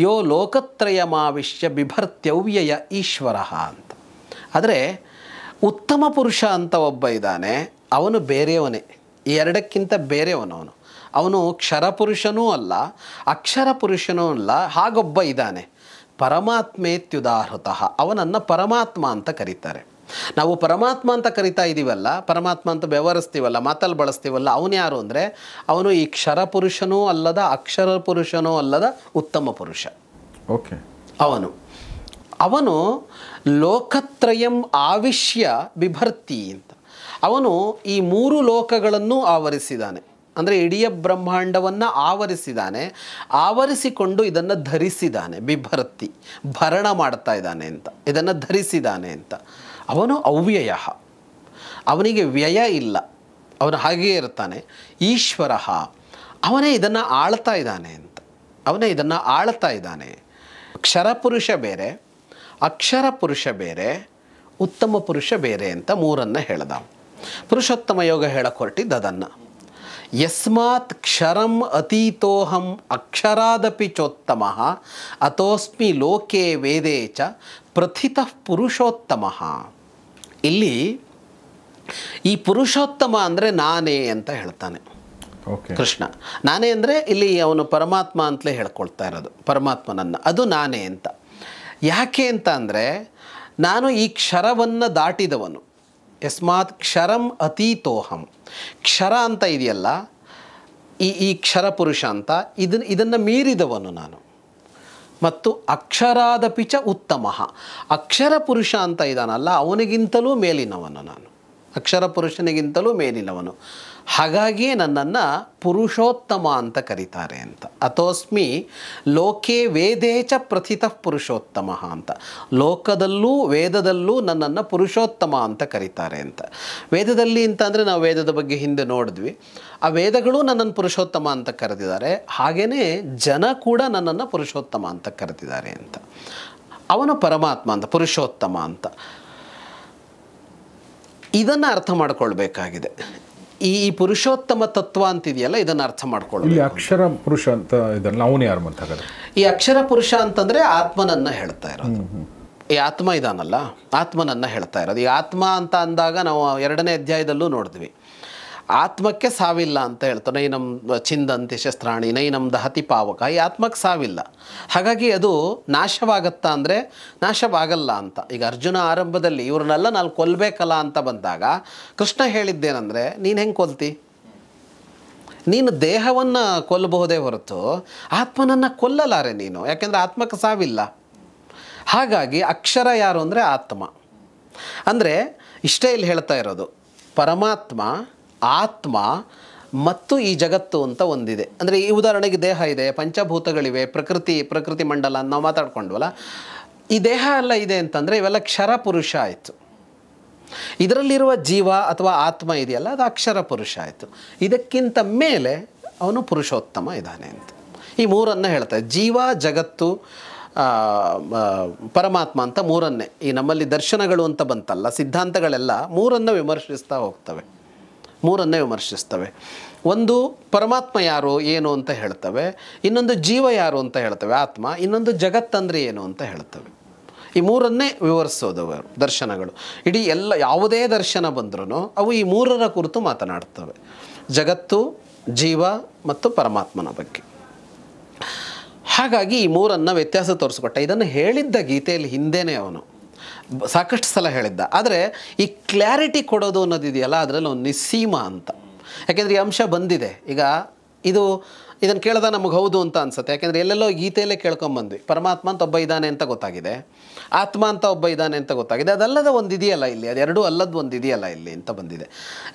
ಯೋ ಲೋಕತ್ರಯಮಾವಿಶ್ಯ ಬಿಭರ್ತ್ಯವ್ಯಯ ಈಶ್ವರ ಅಂತ. ಆದರೆ ಉತ್ತಮ ಪುರುಷ ಅಂತ ಒಬ್ಬ ಇದ್ದಾನೆ, ಅವನು ಬೇರೆಯವನೇ, ಈ ಎರಡಕ್ಕಿಂತ ಬೇರೆಯವನು. ಅವನು ಕ್ಷರ ಪುರುಷನೂ ಅಲ್ಲ, ಅಕ್ಷರ ಪುರುಷನೂ ಅಲ್ಲ, ಹಾಗೊಬ್ಬ ಇದ್ದಾನೆ, ಪರಮಾತ್ಮೇತ್ಯುದಾಹೃತ, ಅವನನ್ನು ಪರಮಾತ್ಮ ಅಂತ ಕರೀತಾರೆ. ನಾವು ಪರಮಾತ್ಮ ಅಂತ ಕರಿತಾ ಇದ್ದೀವಲ್ಲ, ಪರಮಾತ್ಮ ಅಂತ ವ್ಯವಹರಿಸ್ತೀವಲ್ಲ, ಮಾತಲ್ಲಿ ಬಳಸ್ತೀವಲ್ಲ, ಅವನು ಯಾರು ಅಂದರೆ ಅವನು ಈ ಕ್ಷರ ಪುರುಷನೂ ಅಲ್ಲದ, ಅಕ್ಷರ ಪುರುಷನೂ ಅಲ್ಲದ ಉತ್ತಮ ಪುರುಷ. ಓಕೆ. ಅವನು ಲೋಕತ್ರಯಂ ಆವಿಶ್ಯ ಬಿಭರ್ತಿ ಅಂತ. ಅವನು ಈ 3 ಲೋಕಗಳನ್ನು ಆವರಿಸಿದ್ದಾನೆ. ಅಂದರೆ ಇಡೀ ಬ್ರಹ್ಮಾಂಡವನ್ನು ಆವರಿಸಿದ್ದಾನೆ, ಆವರಿಸಿಕೊಂಡು ಇದನ್ನು ಧರಿಸಿದ್ದಾನೆ. ಬಿಭರ್ತಿ, ಭರಣ ಮಾಡ್ತಾ ಇದ್ದಾನೆ ಅಂತ, ಇದನ್ನು ಧರಿಸಿದ್ದಾನೆ ಅಂತ. ಅವನು ಅವ್ಯಯ, ಅವನಿಗೆ ವ್ಯಯ ಇಲ್ಲ, ಅವನು ಹಾಗೆಯೇ ಇರ್ತಾನೆ. ಈಶ್ವರ, ಅವನೇ ಇದನ್ನು ಆಳ್ತಾ ಇದ್ದಾನೆ ಅಂತ, ಅವನೇ ಇದನ್ನು ಆಳ್ತಾ ಇದ್ದಾನೆ. ಕ್ಷರಪುರುಷ ಬೇರೆ, ಅಕ್ಷರ ಪುರುಷ ಬೇರೆ, ಉತ್ತಮ ಪುರುಷ ಬೇರೆ ಅಂತ 3 ಹೇಳ್ದ. ಪುರುಷೋತ್ತಮ ಯೋಗ ಹೇಳಕ್ಕೆ ಹೊರಟಿದ್ದು ಅದನ್ನು. ಯಸ್ಮಾತ್ ಕ್ಷರಂ ಅತೀತೋಹಂ ಅಕ್ಷರಾದಪಿ ಚೋತ್ತಮ ಅತೋಸ್ಮಿ ಲೋಕೆ ವೇದೇ ಚ ಪ್ರಥಿತಃ ಪುರುಷೋತ್ತಮ. ಇಲ್ಲಿ ಈ ಪುರುಷೋತ್ತಮ ಅಂದರೆ ನಾನೇ ಅಂತ ಹೇಳ್ತಾನೆ ಕೃಷ್ಣ. ನಾನೇ ಅಂದರೆ ಇಲ್ಲಿ ಅವನು ಪರಮಾತ್ಮ ಅಂತಲೇ ಹೇಳ್ಕೊಳ್ತಾ ಇರೋದು, ಪರಮಾತ್ಮನನ್ನು, ಅದು ನಾನೇ ಅಂತ. ಯಾಕೆ ಅಂತ ಅಂದರೆ, ನಾನು ಈ ಕ್ಷರವನ್ನು ದಾಟಿದವನು. ಯಸ್ಮಾತ್ ಕ್ಷರಂ ಅತೀತೋಹಂ, ಕ್ಷರ ಅಂತ ಇದೆಯಲ್ಲ, ಈ ಕ್ಷರ ಪುರುಷ ಅಂತ, ಇದನ್ನು ಮೀರಿದವನು ನಾನು. ಮತ್ತು ಅಕ್ಷರಾದಪಿ ಚ ಉತ್ತಮ, ಅಕ್ಷರ ಪುರುಷ ಅಂತ ಇದ್ದಾನಲ್ಲ, ಅವನಿಗಿಂತಲೂ ಮೇಲಿನವನು ನಾನು, ಅಕ್ಷರ ಪುರುಷನಿಗಿಂತಲೂ ಮೇಲಿನವನು. ಹಾಗಾಗಿಯೇ ನನ್ನನ್ನು ಪುರುಷೋತ್ತಮ ಅಂತ ಕರೀತಾರೆ ಅಂತ. ಅಥೋಸ್ಮಿ ಲೋಕೆ ವೇದೇ ಚ ಪ್ರಥಿತಃ ಪುರುಷೋತ್ತಮ ಅಂತ. ಲೋಕದಲ್ಲೂ ವೇದದಲ್ಲೂ ನನ್ನನ್ನು ಪುರುಷೋತ್ತಮ ಅಂತ ಕರೀತಾರೆ ಅಂತ. ವೇದದಲ್ಲಿ ಅಂತಂದರೆ ನಾವು ವೇದದ ಬಗ್ಗೆ ಹಿಂದೆ ನೋಡಿದ್ವಿ, ಆ ವೇದಗಳು ನನ್ನನ್ನು ಪುರುಷೋತ್ತಮ ಅಂತ ಕರೆದಿದ್ದಾರೆ. ಹಾಗೆಯೇ ಜನ ಕೂಡ ನನ್ನನ್ನು ಪುರುಷೋತ್ತಮ ಅಂತ ಕರೆದಿದ್ದಾರೆ ಅಂತ. ಅವನು ಪರಮಾತ್ಮ ಅಂತ, ಪುರುಷೋತ್ತಮ ಅಂತ. ಇದನ್ನು ಅರ್ಥ ಮಾಡ್ಕೊಳ್ಬೇಕಾಗಿದೆ. ಈ ಪುರುಷೋತ್ತಮ ತತ್ವ ಅಂತಿದೆಯಲ್ಲ, ಇದನ್ನು ಅರ್ಥ ಮಾಡ್ಕೊಳ್ಳಿ. ಅಕ್ಷರ ಪುರುಷ ಅಂತ ಇದಲ್ಲ, ಅವನು ಯಾರು ಅಂತ? ಈ ಅಕ್ಷರ ಪುರುಷ ಅಂತಂದರೆ ಆತ್ಮನನ್ನು ಹೇಳ್ತಾ ಇರೋದು. ಈ ಆತ್ಮ ಇದಾನಲ್ಲ, ಆತ್ಮನನ್ನು ಹೇಳ್ತಾ ಇರೋದು. ಈ ಆತ್ಮ ಅಂತ ಅಂದಾಗ ನಾವು 2ನೇ ಅಧ್ಯಾಯದಲ್ಲೂ ನೋಡಿದ್ವಿ, ಆತ್ಮಕ್ಕೆ ಸಾವಿಲ್ಲ ಅಂತ ಹೇಳ್ತಾರೆ. ನೈನಂ ಚಿಂದಂತಿ ಶಸ್ತ್ರಾಣಿ ನೈನಂ ದಹತಿ ಪಾವಕ. ಈ ಆತ್ಮಕ್ಕೆ ಸಾವಿಲ್ಲ, ಹಾಗಾಗಿ ಅದು ನಾಶವಾಗತ್ತಾ ಅಂದರೆ ನಾಶವಾಗಲ್ಲ ಅಂತ. ಈಗ ಅರ್ಜುನ ಆರಂಭದಲ್ಲಿ ಇವ್ರನ್ನೆಲ್ಲ ನಾನು ಕೊಲ್ಲಬೇಕಲ್ಲ ಅಂತ ಬಂದಾಗ ಕೃಷ್ಣ ಹೇಳಿದ್ದೇನೆಂದರೆ, ನೀನು ಹೆಂಗೆ ಕೊಲ್ತಿ? ನೀನು ದೇಹವನ್ನು ಕೊಲ್ಲಬಹುದೇ ಹೊರತು ಆತ್ಮನನ್ನು ಕೊಲ್ಲಲಾರೆ ನೀನು, ಯಾಕೆಂದರೆ ಆತ್ಮಕ್ಕೆ ಸಾವಿಲ್ಲ. ಹಾಗಾಗಿ ಅಕ್ಷರ ಯಾರು ಅಂದರೆ ಆತ್ಮ. ಅಂದರೆ ಇಷ್ಟೇ ಇಲ್ಲಿ ಹೇಳ್ತಾ ಇರೋದು, ಪರಮಾತ್ಮ, ಆತ್ಮ ಮತ್ತು ಈ ಜಗತ್ತು ಅಂತ ಒಂದಿದೆ. ಅಂದರೆ ಈ ಉದಾಹರಣೆಗೆ ದೇಹ ಇದೆ, ಪಂಚಭೂತಗಳಿವೆ, ಪ್ರಕೃತಿ ಮಂಡಲ ಅಂತ ನಾವು ಮಾತಾಡ್ಕೊಂಡ್ವಲ್ಲ, ಈ ದೇಹ ಎಲ್ಲ ಇದೆ ಅಂತಂದರೆ ಇವೆಲ್ಲ ಕ್ಷರ ಪುರುಷ ಆಯಿತು. ಇದರಲ್ಲಿರುವ ಜೀವ ಅಥವಾ ಆತ್ಮ ಇದೆಯಲ್ಲ, ಅದು ಅಕ್ಷರ ಪುರುಷ ಆಯಿತು. ಇದಕ್ಕಿಂತ ಮೇಲೆ ಅವನು ಪುರುಷೋತ್ತಮ ಇದ್ದಾನೆ ಅಂತ. ಈ 3 ಹೇಳ್ತಾರೆ, ಜೀವ, ಜಗತ್ತು, ಪರಮಾತ್ಮ ಅಂತ 3. ಈ ನಮ್ಮಲ್ಲಿ ದರ್ಶನಗಳು ಅಂತ ಬಂತಲ್ಲ, ಸಿದ್ಧಾಂತಗಳೆಲ್ಲ 3 ವಿಮರ್ಶಿಸ್ತಾ ಹೋಗ್ತವೆ. 3 ವಿಮರ್ಶಿಸ್ತವೆ. ಒಂದು ಪರಮಾತ್ಮ ಯಾರು ಏನು ಅಂತ ಹೇಳ್ತವೆ, ಇನ್ನೊಂದು ಜೀವ ಯಾರು ಅಂತ ಹೇಳ್ತವೆ ಆತ್ಮ, ಇನ್ನೊಂದು ಜಗತ್ತಂದರೆ ಏನು ಅಂತ ಹೇಳ್ತವೆ. ಈ 3 ವಿವರಿಸೋದು ದರ್ಶನಗಳು. ಇಡೀ ಯಾವುದೇ ದರ್ಶನ ಬಂದ್ರೂ ಅವು ಈ 3 ಕುರಿತು ಮಾತನಾಡ್ತವೆ, ಜಗತ್ತು, ಜೀವ ಮತ್ತು ಪರಮಾತ್ಮನ ಬಗ್ಗೆ. ಹಾಗಾಗಿ ಈ ಮೂರನ್ನು ವ್ಯತ್ಯಾಸ ತೋರಿಸ್ಕೊಟ್ಟ. ಇದನ್ನು ಹೇಳಿದ್ದ ಗೀತೆಯಲ್ಲಿ ಹಿಂದೆನೇ ಅವನು ಸಾಕಷ್ಟು ಸಲ ಹೇಳಿದ್ದ. ಆದರೆ ಈ ಕ್ಲಾರಿಟಿ ಕೊಡೋದು ಅನ್ನೋದಿದೆಯಲ್ಲ, ಅದರಲ್ಲಿ ಒಂದು ನಿಸ್ಸೀಮ ಅಂತ. ಯಾಕೆಂದರೆ ಈ ಅಂಶ ಬಂದಿದೆ ಈಗ. ಇದನ್ನು ಕೇಳಿದ ನಮಗೆ ಹೌದು ಅಂತ ಅನ್ಸುತ್ತೆ. ಯಾಕೆಂದರೆ ಎಲ್ಲೆಲ್ಲೋ ಗೀತೆಯಲ್ಲೇ ಕೇಳ್ಕೊಂಬಂದ್ವಿ. ಪರಮಾತ್ಮ ಅಂತ ಒಬ್ಬ ಇದ್ದಾನೆ ಅಂತ ಗೊತ್ತಾಗಿದೆ, ಆತ್ಮ ಅಂತ ಒಬ್ಬ ಇದ್ದಾನೆ ಅಂತ ಗೊತ್ತಾಗಿದೆ. ಅದಲ್ಲದ ಒಂದು ಇದೆಯಲ್ಲ ಇಲ್ಲಿ, ಅದೆರಡೂ ಅಲ್ಲದ ಒಂದು ಇದೆಯಲ್ಲ ಇಲ್ಲಿ ಅಂತ ಬಂದಿದೆ.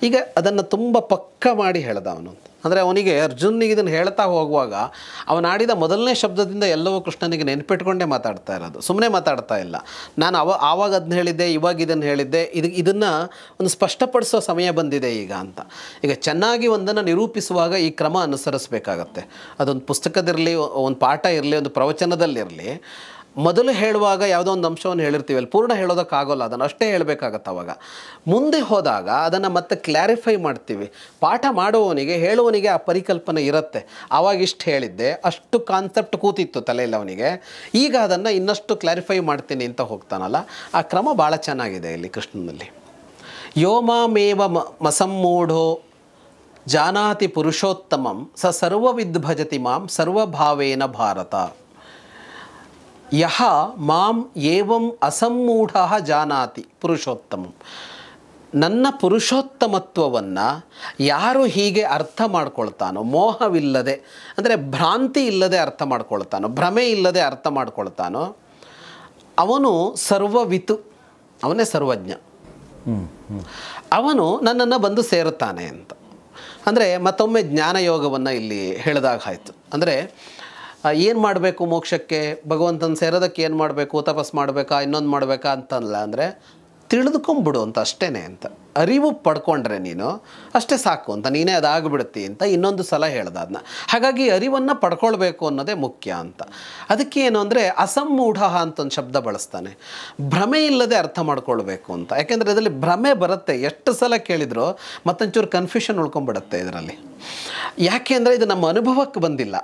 ಈಗ ಅದನ್ನು ತುಂಬ ಪಕ್ಕ ಮಾಡಿ ಹೇಳ್ದ ಅವನು. ಅಂದರೆ ಅವನಿಗೆ ಅರ್ಜುನಿಗೆ ಇದನ್ನು ಹೇಳ್ತಾ ಹೋಗುವಾಗ ಅವನು ಆಡಿದ ಮೊದಲನೇ ಶಬ್ದದಿಂದ ಎಲ್ಲವೂ ಕೃಷ್ಣನಿಗೆ ನೆನಪಿಟ್ಕೊಂಡೇ ಮಾತಾಡ್ತಾ ಇರೋದು, ಸುಮ್ಮನೆ ಮಾತಾಡ್ತಾ ಇಲ್ಲ. ನಾನು ಆವಾಗ ಅದನ್ನ ಹೇಳಿದ್ದೆ, ಇವಾಗ ಇದನ್ನು ಹೇಳಿದ್ದೆ, ಇದನ್ನು ಒಂದು ಸ್ಪಷ್ಟಪಡಿಸೋ ಸಮಯ ಬಂದಿದೆ ಈಗ ಅಂತ. ಈಗ ಚೆನ್ನಾಗಿ ಒಂದನ್ನು ನಿರೂಪಿಸುವಾಗ ಈ ಕ್ರಮ ಅನುಸರಿಸಬೇಕಾಗತ್ತೆ. ಅದೊಂದು ಪುಸ್ತಕದಿರಲಿ, ಒಂದು ಪಾಠ ಇರಲಿ, ಒಂದು ಪ್ರವಚನದಲ್ಲಿರಲಿ, ಮೊದಲು ಹೇಳುವಾಗ ಯಾವುದೋ ಒಂದು ಅಂಶವನ್ನು ಹೇಳಿರ್ತೀವಿ, ಅಲ್ಲಿ ಪೂರ್ಣ ಹೇಳೋದಕ್ಕಾಗೋಲ್ಲ, ಅದನ್ನು ಅಷ್ಟೇ ಹೇಳಬೇಕಾಗತ್ತೆ. ಅವಾಗ ಮುಂದೆ ಹೋದಾಗ ಅದನ್ನು ಮತ್ತೆ ಕ್ಲಾರಿಫೈ ಮಾಡ್ತೀವಿ. ಪಾಠ ಮಾಡುವವನಿಗೆ, ಹೇಳುವವನಿಗೆ ಆ ಪರಿಕಲ್ಪನೆ ಇರುತ್ತೆ. ಆವಾಗ ಇಷ್ಟು ಹೇಳಿದ್ದೆ, ಅಷ್ಟು ಕಾನ್ಸೆಪ್ಟ್ ಕೂತಿತ್ತು ತಲೆಯಲ್ಲಿ ಅವನಿಗೆ, ಈಗ ಅದನ್ನು ಇನ್ನಷ್ಟು ಕ್ಲಾರಿಫೈ ಮಾಡ್ತೀನಿ ಅಂತ ಹೋಗ್ತಾನಲ್ಲ, ಆ ಕ್ರಮ ಭಾಳ ಚೆನ್ನಾಗಿದೆ ಇಲ್ಲಿ ಕೃಷ್ಣನಲ್ಲಿ. ಯೋಮಾಮೇವ ಮಸಮ್ಮೂಢೋ ಜಾನಾತಿ ಪುರುಷೋತ್ತಮಂ ಸ ಸರ್ವವಿದ್ ಭಜತಿ ಮಾಂ ಸರ್ವಭಾವೇನ ಭಾರತ. ಯಹ ಮಾಂ ಏವಂ ಅಸಮ್ಮೂಢ ಜಾನಾತಿ ಪುರುಷೋತ್ತಮಂ. ನನ್ನ ಪುರುಷೋತ್ತಮತ್ವವನ್ನು ಯಾರು ಹೀಗೆ ಅರ್ಥ ಮಾಡ್ಕೊಳ್ತಾನೋ, ಮೋಹವಿಲ್ಲದೆ ಅಂದರೆ ಭ್ರಾಂತಿ ಇಲ್ಲದೆ ಅರ್ಥ ಮಾಡ್ಕೊಳ್ತಾನೋ, ಭ್ರಮೆ ಇಲ್ಲದೆ ಅರ್ಥ ಮಾಡ್ಕೊಳ್ತಾನೋ, ಅವನು ಸರ್ವವಿತು, ಅವನೇ ಸರ್ವಜ್ಞ. ಅವನು ನನ್ನನ್ನು ಬಂದು ಸೇರುತ್ತಾನೆ ಅಂತ. ಅಂದರೆ ಮತ್ತೊಮ್ಮೆ ಜ್ಞಾನಯೋಗವನ್ನು ಇಲ್ಲಿ ಹೇಳಿದಾಗ ಆಯಿತು. ಅಂದರೆ ಏನು ಮಾಡಬೇಕು ಮೋಕ್ಷಕ್ಕೆ, ಭಗವಂತನ ಸೇರೋದಕ್ಕೆ ಏನು ಮಾಡಬೇಕು, ತಪಸ್ ಮಾಡಬೇಕಾ, ಇನ್ನೊಂದು ಮಾಡಬೇಕಾ ಅಂತಲ್ಲ. ಅಂದರೆ ತಿಳಿದುಕೊಂಬಿಡು ಅಂತ ಅಷ್ಟೇ ಅಂತ. ಅರಿವು ಪಡ್ಕೊಂಡ್ರೆ ನೀನು ಅಷ್ಟೇ ಸಾಕು ಅಂತ, ನೀನೇ ಅದಾಗ್ಬಿಡುತ್ತಿ ಅಂತ ಇನ್ನೊಂದು ಸಲ ಹೇಳ್ದ ಅದನ್ನ. ಹಾಗಾಗಿ ಅರಿವನ್ನು ಪಡ್ಕೊಳ್ಬೇಕು ಅನ್ನೋದೇ ಮುಖ್ಯ ಅಂತ. ಅದಕ್ಕೆ ಏನು ಅಂದರೆ ಅಸಮ್ಮೂಢ ಅಂತ ಒಂದು ಶಬ್ದ ಬಳಸ್ತಾನೆ. ಭ್ರಮೆ ಇಲ್ಲದೆ ಅರ್ಥ ಮಾಡ್ಕೊಳ್ಬೇಕು ಅಂತ. ಯಾಕೆಂದರೆ ಇದರಲ್ಲಿ ಭ್ರಮೆ ಬರುತ್ತೆ, ಎಷ್ಟು ಸಲ ಕೇಳಿದ್ರು ಮತ್ತೊಂಚೂರು ಕನ್ಫ್ಯೂಷನ್ ಉಳ್ಕೊಂಡ್ಬಿಡುತ್ತೆ ಇದರಲ್ಲಿ. ಯಾಕೆ ಅಂದರೆ ಇದು ನಮ್ಮ ಅನುಭವಕ್ಕೆ ಬಂದಿಲ್ಲ,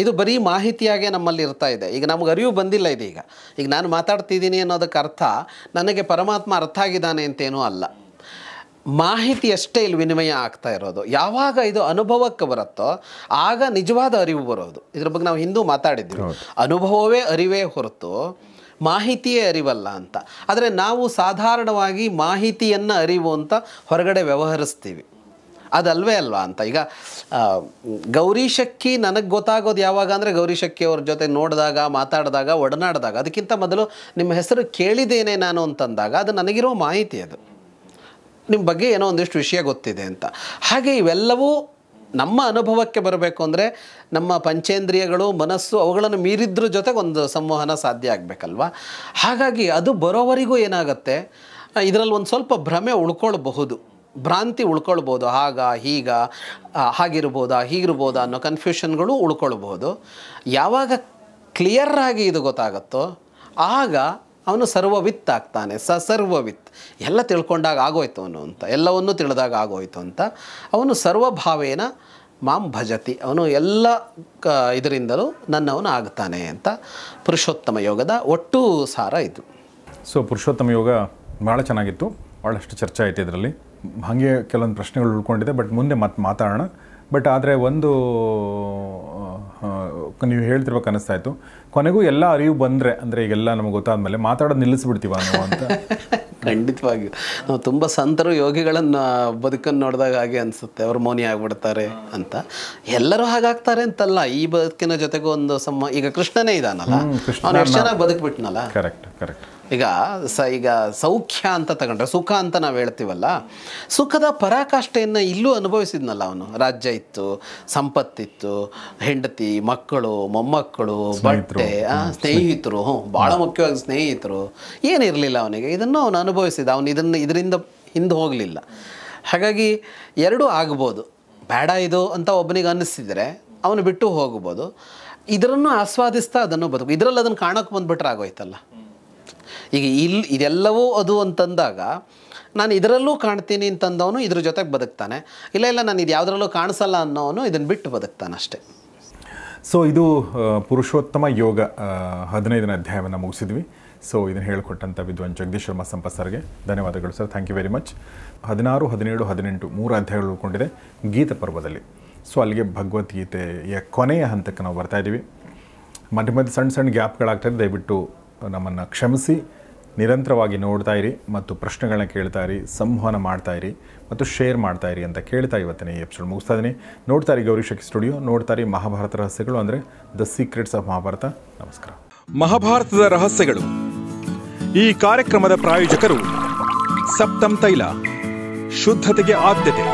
ಇದು ಬರೀ ಮಾಹಿತಿಯಾಗೆ ನಮ್ಮಲ್ಲಿ ಇರ್ತಾ ಇದೆ. ಈಗ ನಮಗೆ ಅರಿವು ಬಂದಿಲ್ಲ ಇದೀಗ. ಈಗ ನಾನು ಮಾತಾಡ್ತಿದ್ದೀನಿ ಅನ್ನೋದಕ್ಕೆ ಅರ್ಥ ನನಗೆ ಪರಮಾತ್ಮ ಅರ್ಥ ಆಗಿದ್ದಾನೆ ಅಂತೇನೂ ಅಲ್ಲ. ಮಾಹಿತಿ ಅಷ್ಟೇ ಇಲ್ಲಿ ವಿನಿಮಯ ಆಗ್ತಾ ಇರೋದು. ಯಾವಾಗ ಇದು ಅನುಭವಕ್ಕೆ ಬರುತ್ತೋ ಆಗ ನಿಜವಾದ ಅರಿವು ಬರೋದು. ಇದ್ರ ಬಗ್ಗೆ ನಾವು ಹಿಂದೂ ಮಾತಾಡಿದ್ವಿ, ಅನುಭವವೇ ಅರಿವೇ ಹೊರತು ಮಾಹಿತಿಯೇ ಅರಿವಲ್ಲ ಅಂತ. ಆದರೆ ನಾವು ಸಾಧಾರಣವಾಗಿ ಮಾಹಿತಿಯನ್ನು ಅರಿವು ಅಂತ ಹೊರಗಡೆ ವ್ಯವಹರಿಸ್ತೀವಿ, ಅದಲ್ವೇ ಅಲ್ವಾ ಅಂತ. ಈಗ ಗೌರಿಶಕ್ಕಿ ನನಗೆ ಗೊತ್ತಾಗೋದು ಯಾವಾಗ ಅಂದರೆ ಗೌರಿಶಕ್ಕಿ ಅವ್ರ ಜೊತೆ ನೋಡಿದಾಗ, ಮಾತಾಡಿದಾಗ, ಒಡನಾಡಿದಾಗ. ಅದಕ್ಕಿಂತ ಮೊದಲು ನಿಮ್ಮ ಹೆಸರು ಕೇಳಿದ್ದೇನೆ ನಾನು ಅಂತಂದಾಗ ಅದು ನನಗಿರೋ ಮಾಹಿತಿ, ಅದು ನಿಮ್ಮ ಬಗ್ಗೆ ಏನೋ ಒಂದಿಷ್ಟು ವಿಷಯ ಗೊತ್ತಿದೆ ಅಂತ. ಹಾಗೆ ಇವೆಲ್ಲವೂ ನಮ್ಮ ಅನುಭವಕ್ಕೆ ಬರಬೇಕು ಅಂದರೆ ನಮ್ಮ ಪಂಚೇಂದ್ರಿಯಗಳು, ಮನಸ್ಸು, ಅವುಗಳನ್ನು ಮೀರಿದ್ರ ಜೊತೆಗೆ ಒಂದು ಸಂವಹನ ಸಾಧ್ಯ ಆಗಬೇಕಲ್ವ. ಹಾಗಾಗಿ ಅದು ಬರೋವರೆಗೂ ಏನಾಗುತ್ತೆ, ಇದರಲ್ಲಿ ಒಂದು ಸ್ವಲ್ಪ ಭ್ರಮೆ ಉಳ್ಕೊಳ್ಬಹುದು, ಭ್ರಾಂತಿ ಉಳ್ಕೊಳ್ಬೋದು. ಹೀಗ ಹಾಗಿರ್ಬೋದಾ, ಹೀಗಿರ್ಬೋದಾ ಅನ್ನೋ ಕನ್ಫ್ಯೂಷನ್ಗಳು ಉಳ್ಕೊಳ್ಬೋದು. ಯಾವಾಗ ಕ್ಲಿಯರಾಗಿ ಇದು ಗೊತ್ತಾಗುತ್ತೋ ಆಗ ಅವನು ಸರ್ವವಿತ್ ಆಗ್ತಾನೆ. ಸರ್ವವಿತ್, ಎಲ್ಲ ತಿಳ್ಕೊಂಡಾಗ ಆಗೋಯ್ತು ಅವನು ಅಂತ, ಎಲ್ಲವನ್ನೂ ತಿಳಿದಾಗ ಆಗೋಯ್ತು ಅಂತ. ಅವನು ಸರ್ವಭಾವೇನ ಮಾಂ ಭಜತಿ, ಅವನು ಎಲ್ಲ ಇದರಿಂದಲೂ ನನ್ನವನು ಆಗ್ತಾನೆ ಅಂತ ಪುರುಷೋತ್ತಮ ಯೋಗದ ಒಟ್ಟು ಸಾರ ಇದು. ಸೊ ಪುರುಷೋತ್ತಮ ಯೋಗ ಭಾಳ ಚೆನ್ನಾಗಿತ್ತು, ಭಾಳಷ್ಟು ಚರ್ಚೆ ಆಯಿತು ಇದರಲ್ಲಿ. ಹಾಗೆ ಕೆಲವೊಂದು ಪ್ರಶ್ನೆಗಳು ಉಳ್ಕೊಂಡಿದೆ, ಬಟ್ ಮುಂದೆ ಮಾತಾಡೋಣ. ಬಟ್ ಆದರೆ ಒಂದು ನೀವು ಹೇಳ್ತಿರ್ಬೇಕು ಅನ್ನಿಸ್ತಾ ಇತ್ತು, ಕೊನೆಗೂ ಎಲ್ಲ ಅರಿವು ಬಂದರೆ ಅಂದರೆ ಈಗೆಲ್ಲ ನಮಗೆ ಗೊತ್ತಾದ್ಮೇಲೆ ಮಾತಾಡೋದು ನಿಲ್ಲಿಸ್ಬಿಡ್ತೀವ ನಾವು ಅಂತ. ಖಂಡಿತವಾಗಿಯೂ ನಾವು ತುಂಬ ಸಂತರು, ಯೋಗಿಗಳನ್ನು ಬದುಕನ್ನು ನೋಡಿದಾಗ ಹಾಗೆ ಅನಿಸುತ್ತೆ, ಅವರು ಮೌನಿ ಆಗಿಬಿಡ್ತಾರೆ ಅಂತ. ಎಲ್ಲರೂ ಹಾಗಾಗ್ತಾರೆ ಅಂತಲ್ಲ, ಈ ಬದುಕಿನ ಜೊತೆಗೂ ಒಂದು ಈಗ ಕೃಷ್ಣನೇ ಇದ್ದಾನಲ್ಲ, ಅವನು ಎಷ್ಟು ಚೆನ್ನಾಗಿ ಬದುಕ್ಬಿಟ್ನಲ್ಲ. Correct correct. ಈಗ ಸೌಖ್ಯ ಅಂತ ತಗೊಂಡ್ರೆ, ಸುಖ ಅಂತ ನಾವು ಹೇಳ್ತೀವಲ್ಲ, ಸುಖದ ಪರಾಕಾಷ್ಠೆಯನ್ನು ಇಲ್ಲೂ ಅನುಭವಿಸಿದ್ನಲ್ಲ ಅವನು. ರಾಜ್ಯ ಇತ್ತು, ಸಂಪತ್ತಿತ್ತು, ಹೆಂಡತಿ, ಮಕ್ಕಳು, ಮೊಮ್ಮಕ್ಕಳು, ಬಟ್ಟೆ, ಸ್ನೇಹಿತರು, ಭಾಳ ಮುಖ್ಯವಾಗಿ ಸ್ನೇಹಿತರು, ಏನಿರಲಿಲ್ಲ ಅವನಿಗೆ. ಇದನ್ನು ಅವನು ಅನುಭವಿಸಿದ. ಅವನು ಇದರಿಂದ ಹಿಂದೆ ಹೋಗಲಿಲ್ಲ. ಹಾಗಾಗಿ ಎರಡೂ ಆಗ್ಬೋದು. ಬೇಡ ಇದು ಅಂತ ಒಬ್ಬನಿಗೆ ಅನ್ನಿಸಿದರೆ ಅವನು ಬಿಟ್ಟು ಹೋಗ್ಬೋದು. ಇದರನ್ನು ಆಸ್ವಾದಿಸ್ತಾ ಅದನ್ನು ಬದುಕು. ಇದರಲ್ಲಿ ಅದನ್ನು ಕಾಣೋಕ್ಕೆ ಬಂದುಬಿಟ್ರೆ ಆಗೋಯ್ತಲ್ಲ. ಈಗ ಇದೆಲ್ಲವೂ ಅದು ಅಂತಂದಾಗ ನಾನು ಇದರಲ್ಲೂ ಕಾಣ್ತೀನಿ ಅಂತಂದವನು ಇದ್ರ ಜೊತೆಗೆ ಬದುಕ್ತಾನೆ. ಇಲ್ಲ ನಾನು ಇದು ಯಾವುದರಲ್ಲೂ ಕಾಣಿಸಲ್ಲ ಅನ್ನೋವನು ಇದನ್ನು ಬಿಟ್ಟು ಬದುಕ್ತಾನೆ ಅಷ್ಟೇ. ಸೊ ಇದು ಪುರುಷೋತ್ತಮ ಯೋಗ 15ನೇ ಅಧ್ಯಾಯವನ್ನು ಮುಗಿಸಿದ್ವಿ. ಸೊ ಇದನ್ನು ಹೇಳಿಕೊಟ್ಟಂಥ ವಿದ್ವಾನ್ ಜಗದೀಶ್ ಶರ್ಮಾ ಸಂಪತ್ ಸರ್ಗೆ ಧನ್ಯವಾದಗಳು sir. Thank you very much. 16, 17, 18 3 ಅಧ್ಯಾಯಗಳು ಉಳ್ಕೊಂಡಿದೆ ಗೀತ ಪರ್ವದಲ್ಲಿ. ಸೊ ಅಲ್ಲಿಗೆ ಭಗವದ್ಗೀತೆಯ ಕೊನೆಯ ಹಂತಕ್ಕೆ ನಾವು ಬರ್ತಾಯಿದ್ದೀವಿ. ಮಧ್ಯೆ ಮಧ್ಯೆ ಸಣ್ಣ ಸಣ್ಣ ಗ್ಯಾಪ್ಗಳಾಗ್ತದೆ. ದಯವಿಟ್ಟು ನಮ್ಮನ್ನು ಕ್ಷಮಿಸಿ ನಿರಂತರವಾಗಿ ನೋಡ್ತಾ ಇರಿ ಮತ್ತು ಪ್ರಶ್ನೆಗಳನ್ನ ಕೇಳ್ತಾ ಇರಿ, ಸಂವಹನ ಮಾಡ್ತಾ ಇರಿ ಮತ್ತು ಶೇರ್ ಮಾಡ್ತಾ ಇರಿ ಅಂತ ಕೇಳ್ತಾ ಇವತ್ತಿನ ಈ ಎಪಿಸೋಡ್ ಮುಗಿಸ್ತಾ ಇದ್ದೀನಿ. ನೋಡ್ತಾ ಇರಿ ಗೌರಿ ಶಕ್ತಿ ಸ್ಟುಡಿಯೋ, ನೋಡ್ತಾ ಇರಿ ಮಹಾಭಾರತ ರಹಸ್ಯಗಳು, ಅಂದರೆ ದ ಸೀಕ್ರೆಟ್ಸ್ ಆಫ್ ಮಹಾಭಾರತ. ನಮಸ್ಕಾರ. ಮಹಾಭಾರತದ ರಹಸ್ಯಗಳು ಈ ಕಾರ್ಯಕ್ರಮದ ಪ್ರಾಯೋಜಕರು ಸಪ್ತಮ್ ತೈಲ, ಶುದ್ಧತೆಗೆ ಆದ್ಯತೆ.